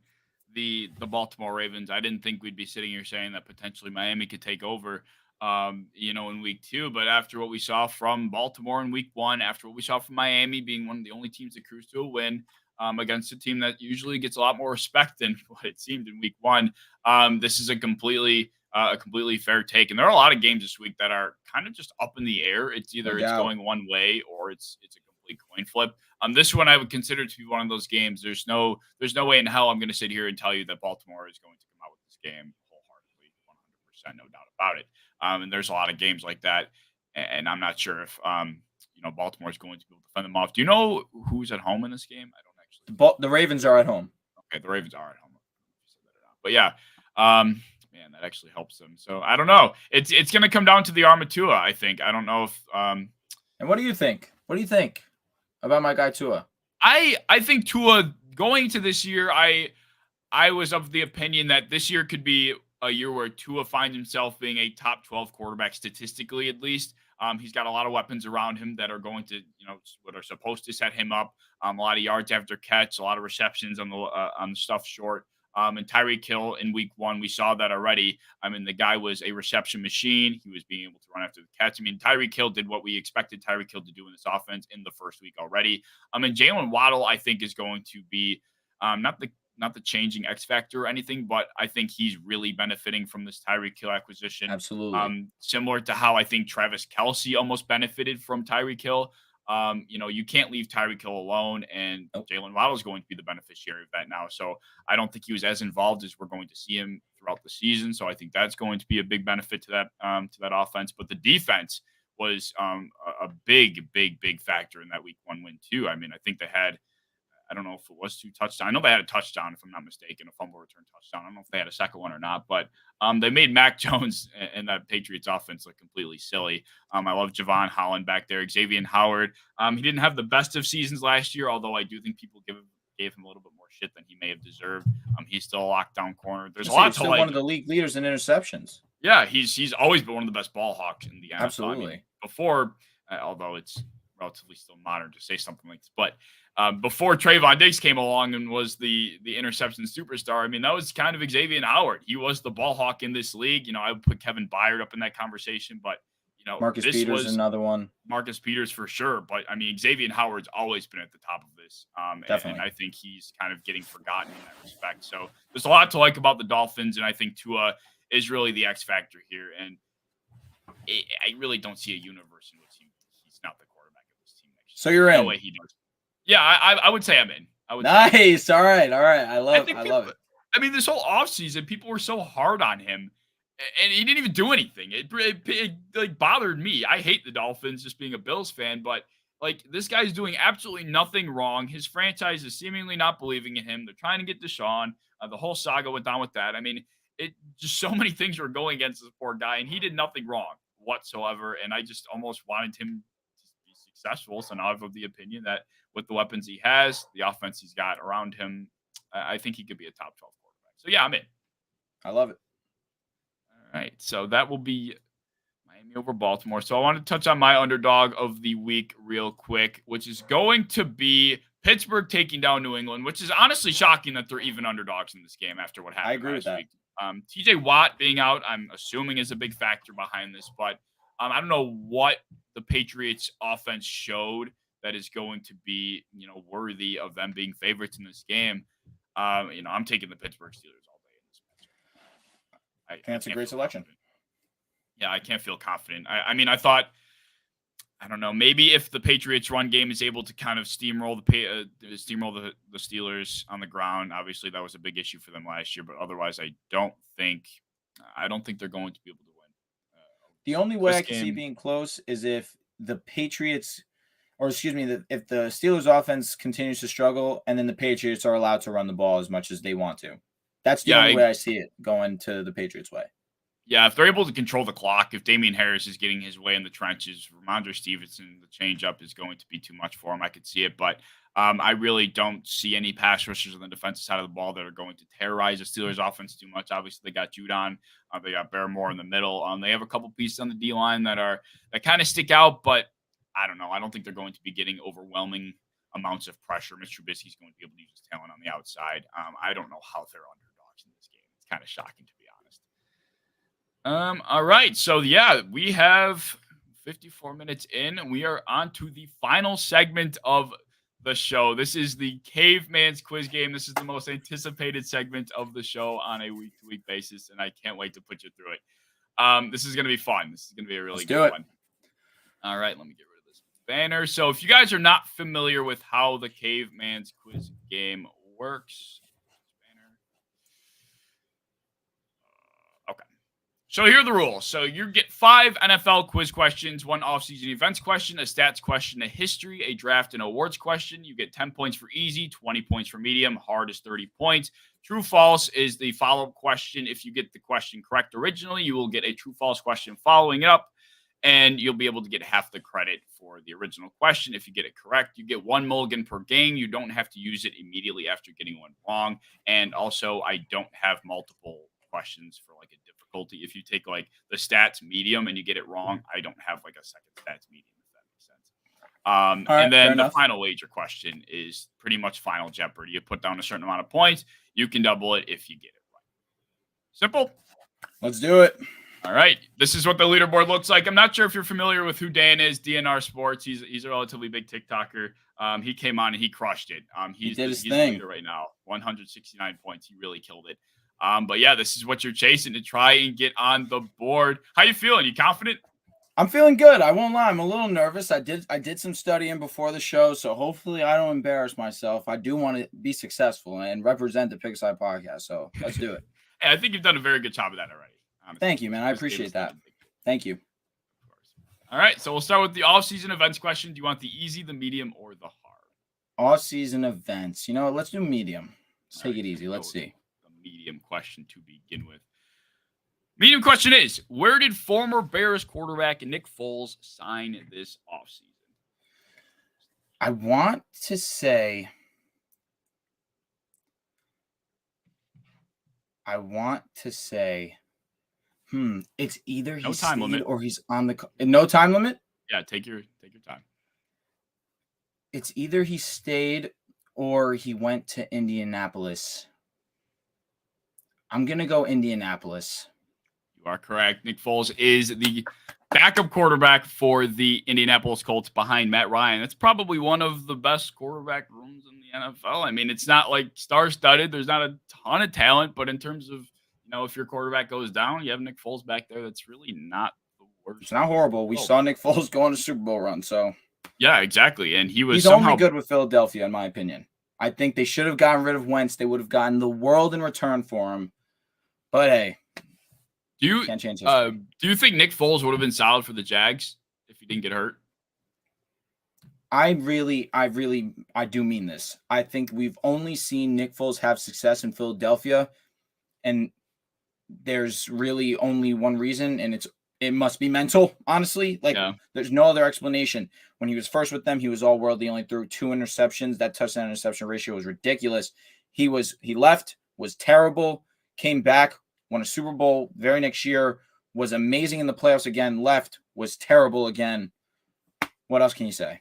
the Baltimore Ravens, I didn't think we'd be sitting here saying that potentially Miami could take over, in week 2. But after what we saw from Baltimore in week 1, after what we saw from Miami being one of the only teams that cruised to a win, against a team that usually gets a lot more respect than what it seemed in week 1. This is a completely a completely fair take. And there are a lot of games this week that are kind of just up in the air. It's either it's going one way or it's a complete coin flip. This one I would consider to be one of those games. There's no way in hell I'm going to sit here and tell you that Baltimore is going to come out with this game wholeheartedly, 100%, no doubt about it. And there's a lot of games like that, and I'm not sure if Baltimore is going to be able to defend them off. Do you know who's at home in this game? I don't actually. The Ravens are at home. Okay, the Ravens are at home. But yeah, man, that actually helps them. So I don't know. It's going to come down to the arm of Tua, I think. I don't know if. And what do you think? What do you think about my guy Tua? I think Tua going to this year, I was of the opinion that this year could be a year where Tua finds himself being a top 12 quarterback statistically, at least. He's got a lot of weapons around him that are going to, what are supposed to set him up. A lot of yards after catch, a lot of receptions on the stuff short. And Tyreek Hill in week 1, we saw that already. I mean, the guy was a reception machine. He was being able to run after the catch. I mean, Tyreek Hill did what we expected Tyreek Hill to do in this offense in the first week already. And Jalen Waddle, I think, is going to be not the changing X factor or anything, but I think he's really benefiting from this Tyreek Hill acquisition. Absolutely. Similar to how I think Travis Kelce almost benefited from Tyreek Hill. You can't leave Tyreek Hill alone, and Jalen Waddle is going to be the beneficiary of that now. So I don't think he was as involved as we're going to see him throughout the season. So I think that's going to be a big benefit to that offense. But the defense was a big factor in that week 1 win too. I mean, I think they had, I don't know if it was 2 touchdowns. I know they had a touchdown, if I'm not mistaken, a fumble return touchdown. I don't know if they had a second one or not, but they made Mac Jones and that Patriots offense look completely silly. I love Javon Holland back there. Xavier Howard. He didn't have the best of seasons last year, although I do think people gave him a little bit more shit than he may have deserved. He's still a lockdown corner. There's a lot to like. One of the league leaders in interceptions. Yeah, he's always been one of the best ball hawks in the NFL. Absolutely. I mean, before, although it's relatively still modern to say something like this, but before Trayvon Diggs came along and was the interception superstar, I mean, that was kind of Xavier Howard. He was the ball hawk in this league. I would put Kevin Byard up in that conversation, but Marcus Peters is another one. Marcus Peters for sure, but I mean, Xavier Howard's always been at the top of this. Definitely. And I think he's kind of getting forgotten in that respect. So there's a lot to like about the Dolphins, and I think Tua is really the X factor here. And I really don't see a universe in which he's not the quarterback of this team next year. So you're in. No way he does. Yeah, I would say I'm in. Nice. All right. I love it. I mean, this whole offseason, people were so hard on him, and he didn't even do anything. It like bothered me. I hate the Dolphins, just being a Bills fan, but like this guy's doing absolutely nothing wrong. His franchise is seemingly not believing in him. They're trying to get Deshaun. The whole saga went down with that. I mean, it just so many things were going against this poor guy, and he did nothing wrong whatsoever. And I just almost wanted him to be successful. So now I'm of the opinion that with the weapons he has, the offense he's got around him, I think he could be a top 12 quarterback. So yeah, I'm in. I love it. All right. So that will be Miami over Baltimore. So I want to touch on my underdog of the week real quick, which is going to be Pittsburgh taking down New England, which is honestly shocking that they're even underdogs in this game after what happened I agree last with that. week. TJ Watt being out, I'm assuming, is a big factor behind this, but I don't know what the Patriots offense showed that is going to be, worthy of them being favorites in this game. I'm taking the Pittsburgh Steelers all day in this match. That's a great selection. Confident. Yeah, I can't feel confident. I mean, I thought, I don't know, maybe if the Patriots run game is able to kind of steamroll the Steelers on the ground. Obviously, that was a big issue for them last year, but otherwise, I don't think they're going to be able to win. The only way I can see being close is if the Patriots, if the Steelers offense continues to struggle and then the Patriots are allowed to run the ball as much as they want to. That's the only way I see it going to the Patriots' way. Yeah, if they're able to control the clock, if Damian Harris is getting his way in the trenches, Ramondre Stevenson, the changeup is going to be too much for him. I could see it, but I really don't see any pass rushers on the defensive side of the ball that are going to terrorize the Steelers offense too much. Obviously, they got Judon. They got Barrymore in the middle. They have a couple pieces on the D-line that kind of stick out, but I don't know. I don't think they're going to be getting overwhelming amounts of pressure. Mr. Trubisky's going to be able to use his talent on the outside. I don't know how they're underdogs in this game. It's kind of shocking, to be honest. All right. So, yeah, we have 54 minutes in, and we are on to the final segment of the show. This is the Caveman's Quiz Game. This is the most anticipated segment of the show on a week-to-week basis, and I can't wait to put you through it. This is going to be fun. This is going to be a really good one. All right, let me get rid of this banner. So if you guys are not familiar with how the Caveman's Quiz Game works, okay. So here are the rules. So you get 5 NFL quiz questions, 1 offseason events question, a stats question, a history, a draft, and awards question. You get 10 points for easy, 20 points for medium, hard is 30 points. True false is the follow-up question. If you get the question correct originally, you will get a true false question following it up, and you'll be able to get half the credit for the original question. If you get it correct, you get 1 mulligan per game. You don't have to use it immediately after getting one wrong. And also, I don't have multiple questions for like a difficulty. If you take like the stats medium and you get it wrong, I don't have like a second stats medium, if that makes sense. Right, and then the enough. final wager question is pretty much Final Jeopardy. You put down a certain amount of points, you can double it if you get it right. Simple. Let's do it. All right. This is what the leaderboard looks like. I'm not sure if you're familiar with who Dan is, DNR Sports. He's a relatively big TikToker. He came on and he crushed it. He did his thing. Leader right now, 169 points. He really killed it. But yeah, this is what you're chasing to try and get on the board. How you feeling? You confident? I'm feeling good. I won't lie. I'm a little nervous. I did some studying before the show, so hopefully I don't embarrass myself. I do want to be successful and represent the Pigside podcast, so let's do it. Hey, I think you've done a very good job of that already. Honestly. Thank you, man. I appreciate that. Thank you. All right, so we'll start with the off-season events question. Do you want the easy, the medium, or the hard? Off-season events. You know what? Let's do medium. Let's take it easy. Let's see. The medium question to begin with. Medium question is, where did former Bears quarterback Nick Foles sign this offseason? I want to say it's either he's time limit or he's on the no time limit. Yeah, take your time. It's either he stayed or he went to Indianapolis. I'm gonna go Indianapolis. You are correct. Nick Foles is the backup quarterback for the Indianapolis Colts behind Matt Ryan. That's probably one of the best quarterback rooms in the NFL. I mean, it's not like star-studded. There's not a ton of talent, but in terms of, if your quarterback goes down, you have Nick Foles back there. That's really not the worst. It's not horrible. We saw Nick Foles go on a Super Bowl run, so yeah, exactly. And he's only good with Philadelphia, in my opinion. I think they should have gotten rid of Wentz. They would have gotten the world in return for him. But hey, can't change history. Do you think Nick Foles would have been solid for the Jags if he didn't get hurt? I do mean this. I think we've only seen Nick Foles have success in Philadelphia, and there's really only one reason, and it must be mental, honestly. There's no other explanation. When he was first with them, he was all world. He only threw 2 interceptions. That touchdown interception ratio was ridiculous. He left, was terrible, came back, won a Super Bowl very next year, was amazing in the playoffs again, left, was terrible again. What else can you say?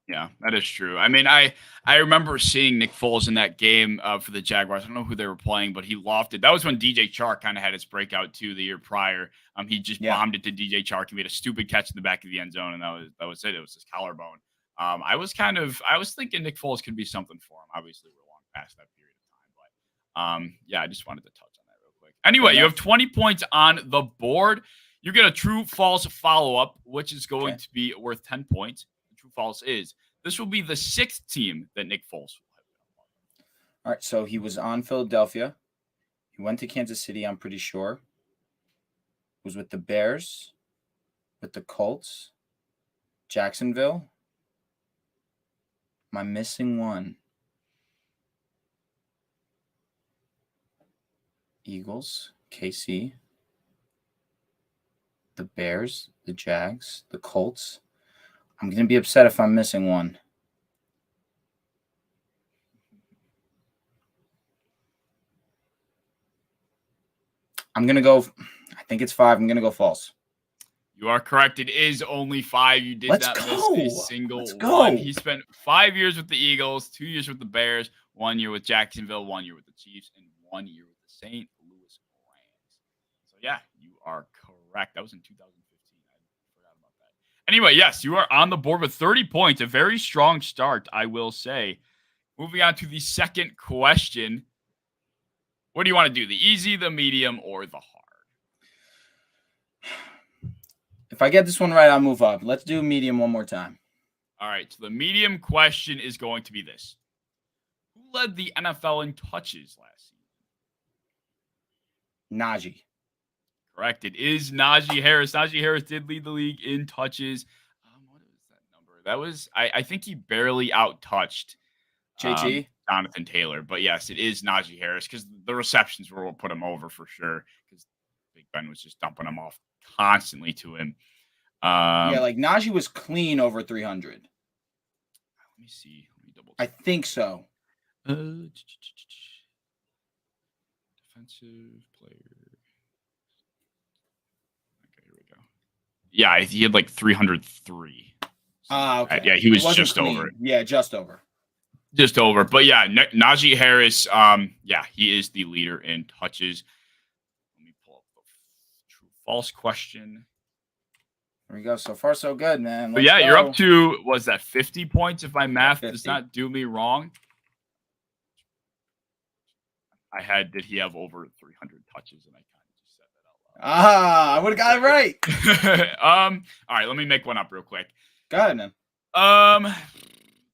Yeah, that is true. I mean, I remember seeing Nick Foles in that game for the Jaguars. I don't know who they were playing, but he lofted. That was when DJ Chark kind of had his breakout too the year prior. He just bombed it to DJ Chark. He made a stupid catch in the back of the end zone, and that was it. It was his collarbone. I was thinking Nick Foles could be something for him. Obviously, we're long past that period of time, but yeah, I just wanted to touch on that real quick. Anyway, you have 20 points on the board. You get a true false follow-up, which is going to be worth 10 points. True false is this will be the 6th team that Nick Foles will have. All right, so he was on Philadelphia. He went to Kansas City, I'm pretty sure. Was with the Bears, with the Colts, Jacksonville. Am I missing one? Eagles, KC, the Bears, the Jags, the Colts. I'm going to be upset if I'm missing one. I'm going to go, I think it's 5. I'm going to go false. You are correct. It is only 5. You did not miss a single one. He spent 5 years with the Eagles, 2 years with the Bears, 1 year with Jacksonville, 1 year with the Chiefs, and 1 year with the St. Louis Rams. So yeah, you are correct. That was in 2015. I forgot Anyway, yes, you are on the board with 30 points. A very strong start, I will say. Moving on to the second question. What do you want to do? The easy, the medium, or the hard? If I get this one right, I'll move up. Let's do medium one more time. All right, so the medium question is going to be this. Who led the NFL in touches last season? Najee. Correct. It is Najee Harris. Najee Harris did lead the league in touches. What was that number? That was, I think he barely out-touched JT? Jonathan Taylor. But yes, it is Najee Harris because the receptions were what put him over for sure because Big Ben was just dumping them off constantly to him. Yeah, like Najee was clean over 300. Let me see. Let me double I check. think so. Defensive player. Okay, here we go. Yeah, he had like 303. Okay. Yeah, he was wasn't just clean. over it. Yeah, just over. Just over. But yeah, Najee Harris, yeah, he is the leader in touches. Let me pull up the true false question. There we go. So far, so good, man. But yeah, you're up to, was that 50 points if my math 50. does not do me wrong? Did he have over 300 touches? And I kind of just said that out loud. I would have got it right. All right, let me make one up real quick. Go ahead, man.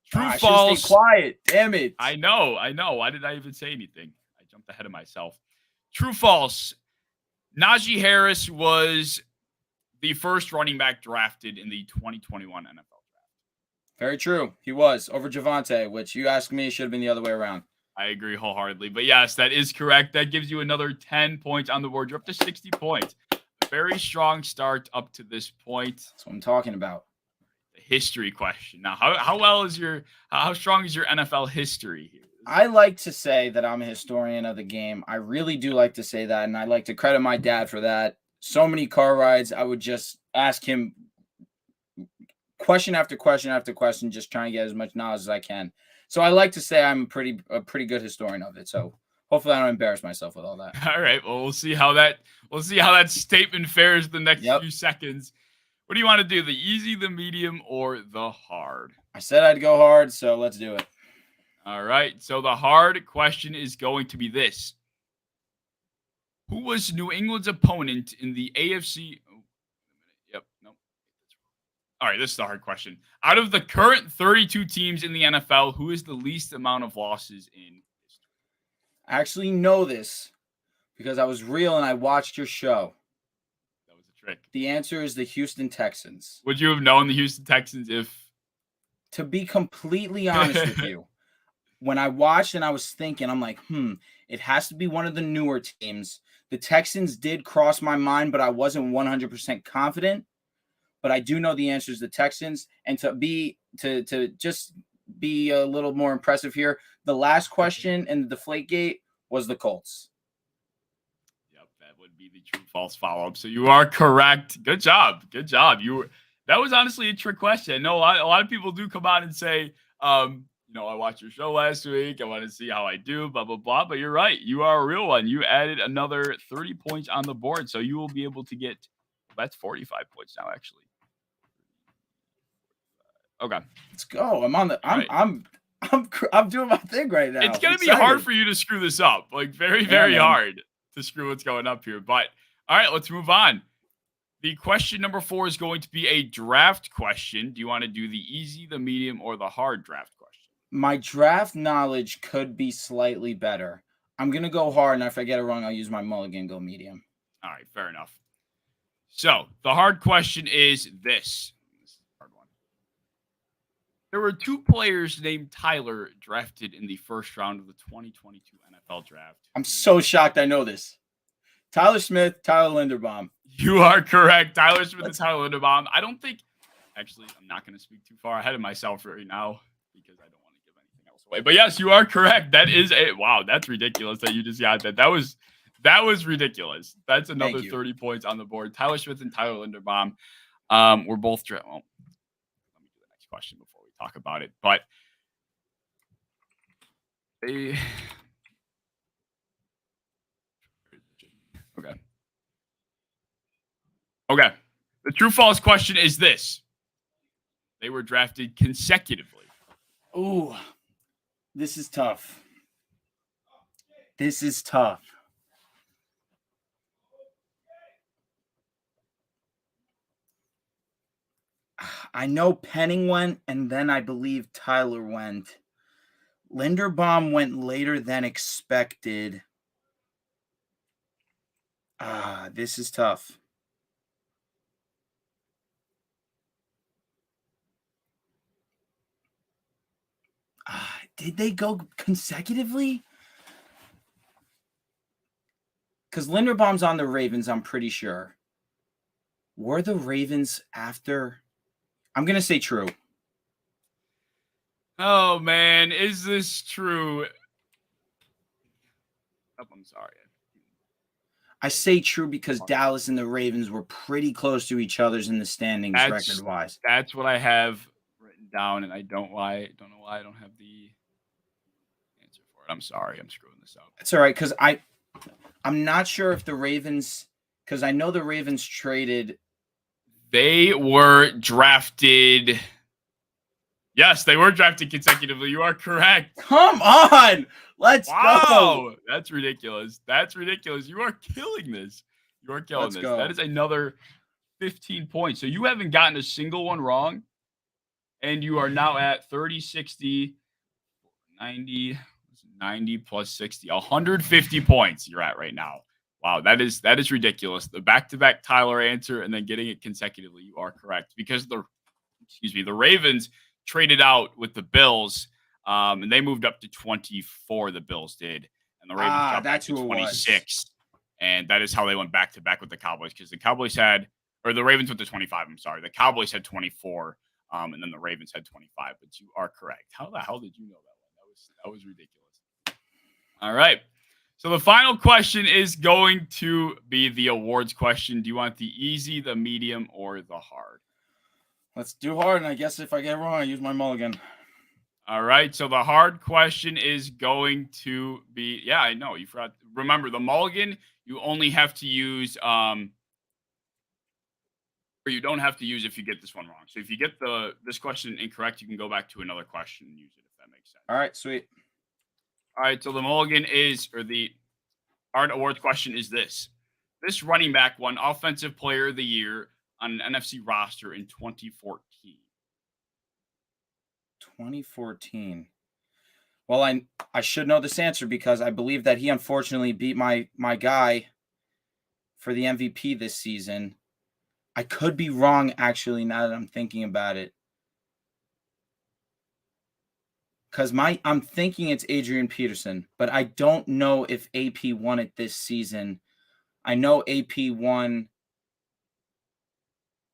True, I false. stay quiet. Damn it. I know. Why did I even say anything? I jumped ahead of myself. True, false. Najee Harris was the first running back drafted in the 2021 NFL draft. Very true. He was over Javonte, which you asked me should have been the other way around. I agree wholeheartedly. But yes, that is correct. That gives you another 10 points on the board. You're up to 60 points. A very strong start up to this point. That's what I'm talking about. The history question. Now, how strong is your NFL history here? I like to say that I'm a historian of the game. I really do like to say that, and I like to credit my dad for that. So many car rides, I would just ask him question after question after question, just trying to get as much knowledge as I can. So I like to say I'm a pretty good historian of it. So hopefully I don't embarrass myself with all that. All right. Well, we'll see how that statement fares the next few seconds. What do you want to do? The easy, the medium, or the hard? I said I'd go hard, so let's do it. All right. So the hard question is going to be this. Who was New England's opponent in the AFC? Oh, yep. No. All right. This is the hard question. Out of the current 32 teams in the NFL, who is the least amount of losses in history? I actually know this because I was real and I watched your show. That was a trick. The answer is the Houston Texans. Would you have known the Houston Texans if? To be completely honest with you, when I watched and I was thinking, I'm like, it has to be one of the newer teams. The Texans did cross my mind, but I wasn't 100% confident. But I do know the answer is the Texans. And to just be a little more impressive here, the last question in the Deflategate was the Colts. Yep, that would be the true false follow-up. So you are correct. Good job. That was honestly a trick question. I know a lot of people do come on and say, I watched your show last week. I want to see how I do, blah, blah, blah. But you're right. You are a real one. You added another 30 points on the board. So you will be able to get, that's 45 points now, actually. Okay. Let's go. I'm doing my thing right now. It's going to be hard for you to screw this up. Like very, very hard to screw what's going up here. But all right, let's move on. The question number 4 is going to be a draft question. Do you want to do the easy, the medium, or the hard draft question? My draft knowledge could be slightly better. I'm going to go hard, and if I get it wrong, I'll use my mulligan, go medium. All right, fair enough. So the hard question is this. This is a hard one. There were 2 players named Tyler drafted in the first round of the 2022 NFL draft. I'm so shocked I know this. Tyler Smith, Tyler Linderbaum. You are correct. Tyler Smith and Tyler Linderbaum. I don't think, actually, I'm not going to speak too far ahead of myself right now because I don't want to give anything else away. But yes, you are correct. That is wow, that's ridiculous that you just got that. That was ridiculous. That's another 30 points on the board. Tyler Smith and Tyler Linderbaum were both let me do the next question before we talk about it. But Okay. The true false question is this. They were drafted consecutively. Ooh, this is tough. This is tough. I know Penning went, and then I believe Tyler went. Linderbaum went later than expected. This is tough. Did they go consecutively? Because Linderbaum's on the Ravens, I'm pretty sure. Were the Ravens after? I'm going to say true. Oh, man. Is this true? Oh, I'm sorry. I say true because Dallas and the Ravens were pretty close to each other's in the standings record-wise. That's what I have written down, and I don't know why I don't have the answer for it. I'm sorry. I'm screwing this up. It's all right, because I'm not sure if the Ravens, because I know the Ravens traded. They were drafted. Yes, they were drafted consecutively. You are correct. Come on. Let's Wow. go. That's ridiculous. That's ridiculous. You are killing this. You are killing this. Go. That is another 15 points. So you haven't gotten a single one wrong. And you are now at 30, 60, 90 plus 60, 150 points you're at right now. Wow, that is ridiculous. The back-to-back Tyler answer and then getting it consecutively. You are correct because the Ravens traded out with the Bills, and they moved up to 24. The Bills did, and the Ravens dropped back to 26. And that is how they went back-to-back with the Cowboys because the Ravens went to 25. I'm sorry, the Cowboys had 24, and then the Ravens had 25. But you are correct. How the hell did you know that one? That was ridiculous. All right. So the final question is going to be the awards question. Do you want the easy, the medium, or the hard? Let's do hard, and I guess if I get it wrong, I use my mulligan. All right. So the hard question is going to be, yeah, I know. You forgot. Remember, the mulligan, you only have to use, or you don't have to use if you get this one wrong. So if you get this question incorrect, you can go back to another question and use it, if that makes sense. All right, sweet. All right, so the mulligan the hard awards question is this. This running back won Offensive Player of the Year on an NFC roster in 2014. 2014. Well, I should know this answer because I believe that he unfortunately beat my guy for the MVP this season. I could be wrong, actually, now that I'm thinking about it. Because I'm thinking it's Adrian Peterson, but I don't know if AP won it this season. I know AP won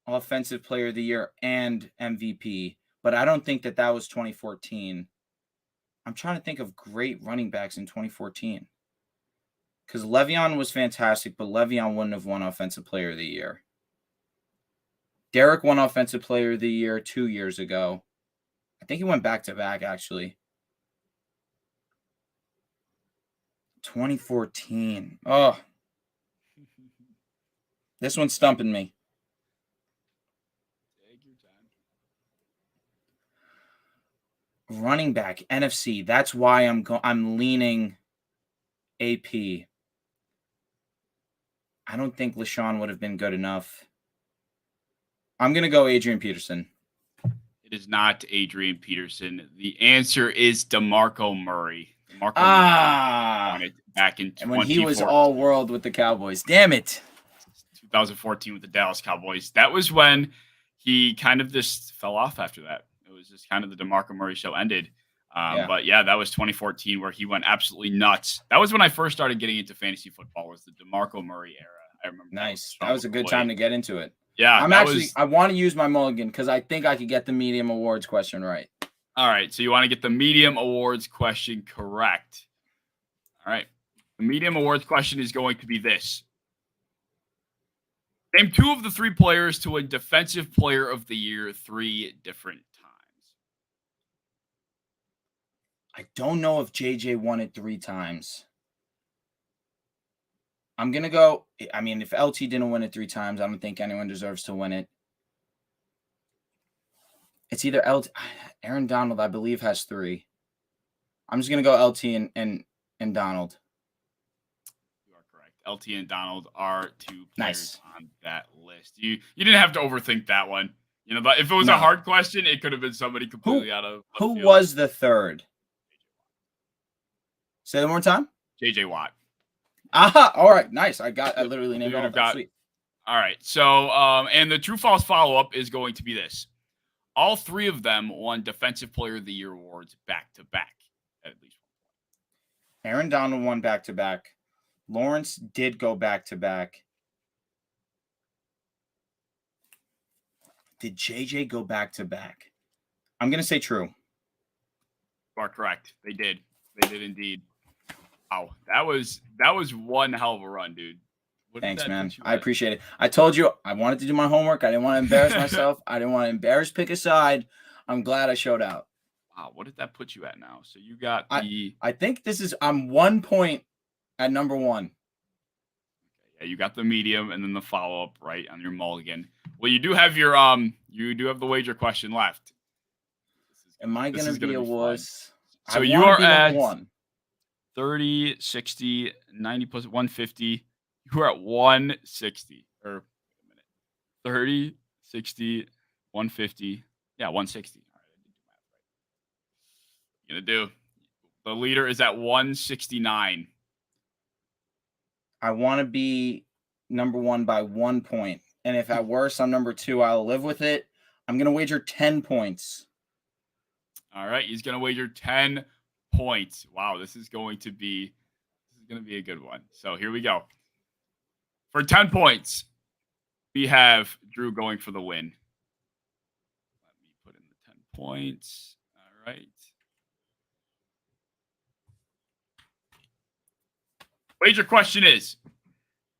Offensive Player of the Year and MVP, but I don't think that was 2014. I'm trying to think of great running backs in 2014. Because Le'Veon was fantastic, but Le'Veon wouldn't have won Offensive Player of the Year. Derek won Offensive Player of the Year 2 years ago. I think he went back-to-back, actually. 2014. Oh. This one's stumping me. Take your time. Running back, NFC. That's why I'm leaning AP. I don't think LaShawn would have been good enough. I'm going to go Adrian Peterson. It is not Adrian Peterson. The answer is DeMarco Murray. DeMarco Murray won it back in 2014. And when he was all-world with the Cowboys. Damn it. 2014 with the Dallas Cowboys. That was when he kind of just fell off after that. It was just kind of the DeMarco Murray show ended. But yeah, that was 2014 where he went absolutely nuts. That was when I first started getting into fantasy football, was the DeMarco Murray era. I remember. Nice. That was a good time to get into it. Yeah. I want to use my mulligan because I think I could get the medium awards question right. All right. So you want to get the medium awards question correct. All right. The medium awards question is going to be this. Name 2 of the 3 players to win Defensive Player of the Year 3 different times. I don't know if JJ won it 3 times. I'm going to go. I mean, if LT didn't win it 3 times, I don't think anyone deserves to win it. It's either LT. Aaron Donald, I believe, has 3. I'm just going to go LT and Donald. You are correct. LT and Donald are 2 players Nice. on that list. You didn't have to overthink that one. You know, but if it was No. a hard question, it could have been somebody completely out of left Who field. was the third? Say that one more time. JJ Watt. Aha! All right, nice. I literally named You all would've of them. got- Sweet. All right. So, and the true false follow up is going to be this: all 3 of them won Defensive Player of the Year awards back to back. At least. Aaron Donald won back to back. Lawrence did go back to back. Did JJ go back to back? I'm gonna say true. You are correct. They did. They did indeed. Wow, that was one hell of a run, dude. What did Thanks, that man. put you I at? appreciate it. I told you I wanted to do my homework. I didn't want to embarrass myself. I didn't want to embarrass pick a side. I'm glad I showed out. Wow, what did that put you at now? So you got the I think I'm 1 point at number 1. yeah, you got the medium and then the follow up right on your mulligan. Well, you do have your the wager question left. Am I This going is to be a gonna be fun. wuss? So I you wanna are be number at 1. 30, 60, 90 plus 150. You are at 160. Or wait a minute. 30, 60, 150. Yeah, 160. All right, I did do math right. You're gonna do. The leader is at 169. I want to be number 1 by 1 point. And if at worst I'm number 2, I'll live with it. I'm going to wager 10 points. All right, he's gonna wager 10 points. Wow, this is going to be a good one. So here we go. For 10 points, we have Drew going for the win. Let me put in the 10 points. All right. Wager question is: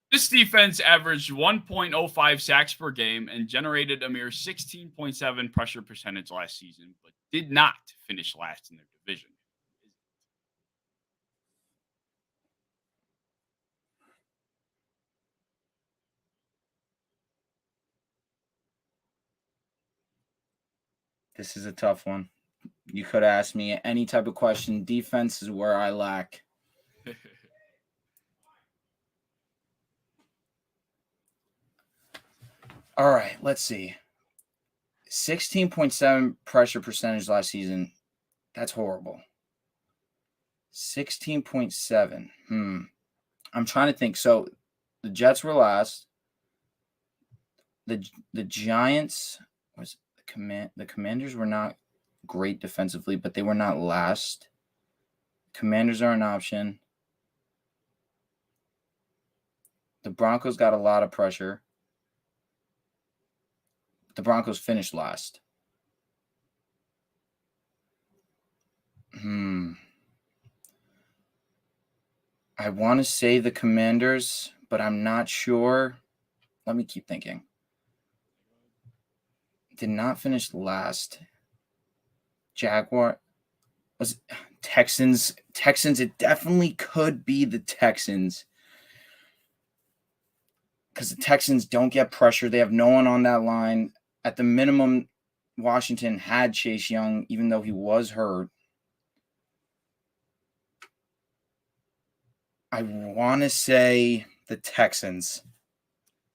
this defense averaged 1.05 sacks per game and generated a mere 16.7 pressure percentage last season, but did not finish last in their division. This is a tough one. You could ask me any type of question. Defense is where I lack. All right, let's see. 16.7 pressure percentage last season. That's horrible. 16.7. I'm trying to think. So the Jets were last. The Giants was the Commanders were not great defensively, but they were not last. Commanders are an option. The Broncos got a lot of pressure. The Broncos finished last. I want to say the Commanders, but I'm not sure. Let me keep thinking. Did not finish last. Jaguar was Texans. It definitely could be the Texans. Because the Texans don't get pressure. They have no one on that line. At the minimum, Washington had Chase Young, even though he was hurt. I want to say the Texans.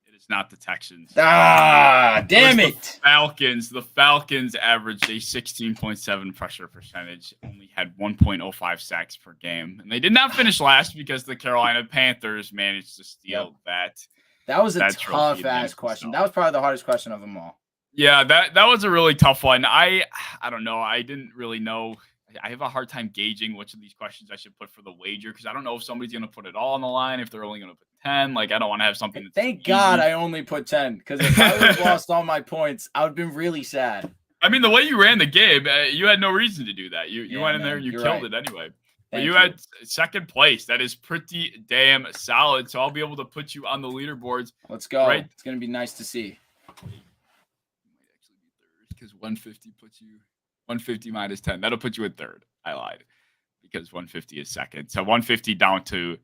It is not the Texans. Damn it. The Falcons averaged a 16.7 pressure percentage, only had 1.05 sacks per game. And they did not finish last because the Carolina Panthers managed to steal that. That was a that trophy tough-ass again, question. so. That was probably the hardest question of them all. Yeah, that was a really tough one. I don't know. I didn't really know. I have a hard time gauging which of these questions I should put for the wager because I don't know if somebody's going to put it all on the line, if they're only going to put 10. Like, I don't want to have something that's Thank easy. God I only put 10 because if I would have lost all my points, I would have been really sad. I mean, the way you ran the game, you had no reason to do that. You Yeah, went in man, there and you you're killed right. it anyway. But Thank you you. had second place. That is pretty damn solid. So I'll be able to put you on the leaderboards. Let's go. Right. It's going to be nice to see. You might actually be third because 150 puts you 150 minus 10. That'll put you at third. I lied because 150 is second. So 150 down to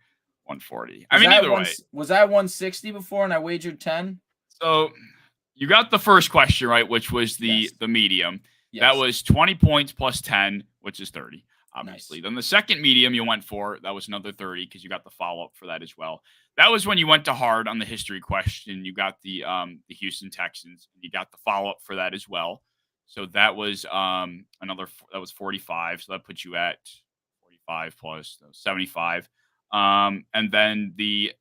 140. I mean, either way. Was I 160 before and I wagered 10? So you got the first question right, which was the medium. Yes. That was 20 points plus 10, which is 30, obviously. Nice. Then the second medium you went for, that was another 30 because you got the follow-up for that as well. That was when you went to hard on the history question. You got the Houston Texans. You got the follow-up for that as well. So that was that was 45. So that puts you at 45 plus 75. And then the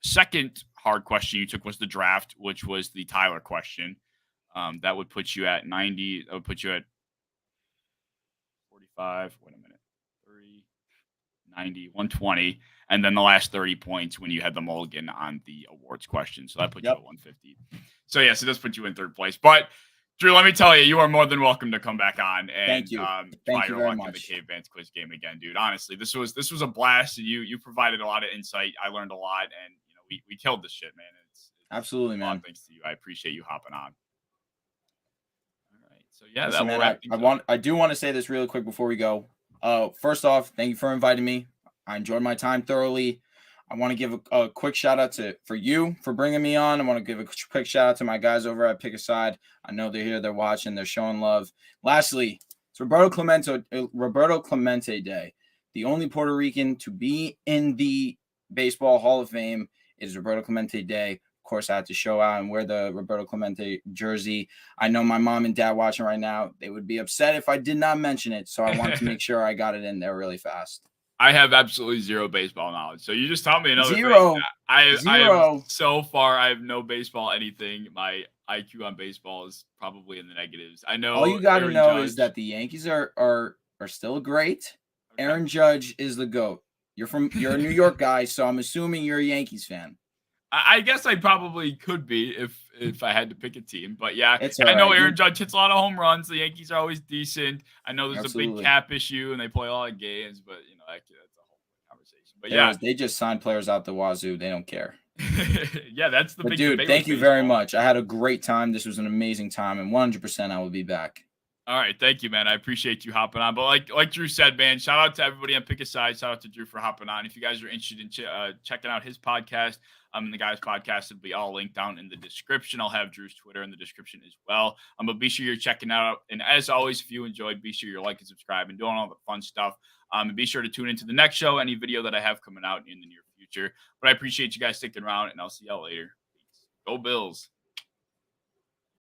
second hard question you took was the draft, which was the Tyler question. That would put you at 90. That would put you at 45. Wait a minute. 30, 90, 120. And then the last 30 points when you had the mulligan on the awards question. So that put you at 150. So, yes, it does put you in third place. But, Drew, let me tell you, you are more than welcome to come back on and Thank you. Try your luck in the Cave Bands quiz game again, dude. Honestly, this was a blast. You provided a lot of insight. I learned a lot, and we killed this shit, man. It's absolutely, man. Thanks to you. I appreciate you hopping on. All right. So yeah, listen, that man, I do want to say this really quick before we go. First off, thank you for inviting me. I enjoyed my time thoroughly. I want to give a quick shout out for you for bringing me on. I want to give a quick shout out to my guys over at Pick a Side. I know they're here, they're watching, they're showing love. Lastly, it's Roberto Clemente Day. The only Puerto Rican to be in the Baseball Hall of Fame is Roberto Clemente Day. Of course, I had to show out and wear the Roberto Clemente jersey. I know my mom and dad watching right now. They would be upset if I did not mention it. So I wanted to make sure I got it in there really fast. I have absolutely zero baseball knowledge. So you just taught me another Zero. thing. I so far, I have no baseball anything. My IQ on baseball is probably in the negatives. I know all you got to know Judge, is that the Yankees are still great. Okay. Aaron Judge is the GOAT. You're a New York guy, so I'm assuming you're a Yankees fan. I guess I probably could be if I had to pick a team. But yeah, I know Aaron Judge hits a lot of home runs. The Yankees are always decent. I know there's Absolutely. a big cap issue and they play a lot of games, but that's a whole conversation. But they just signed players out the wazoo. They don't care. Yeah, that's the big dude. debate Thank you very much. I had a great time. This was an amazing time, and 100% I will be back. All right, thank you, man. I appreciate you hopping on. But like Drew said, man, shout out to everybody on Pick a Side. Shout out to Drew for hopping on. If you guys are interested in checking out his podcast, and the guys' podcast will be all linked down in the description. I'll have Drew's Twitter in the description as well. But be sure you're checking out. And as always, if you enjoyed, be sure you're like and subscribe and doing all the fun stuff. And be sure to tune into the next show, any video that I have coming out in the near future. But I appreciate you guys sticking around, and I'll see y'all later. Peace. Go Bills.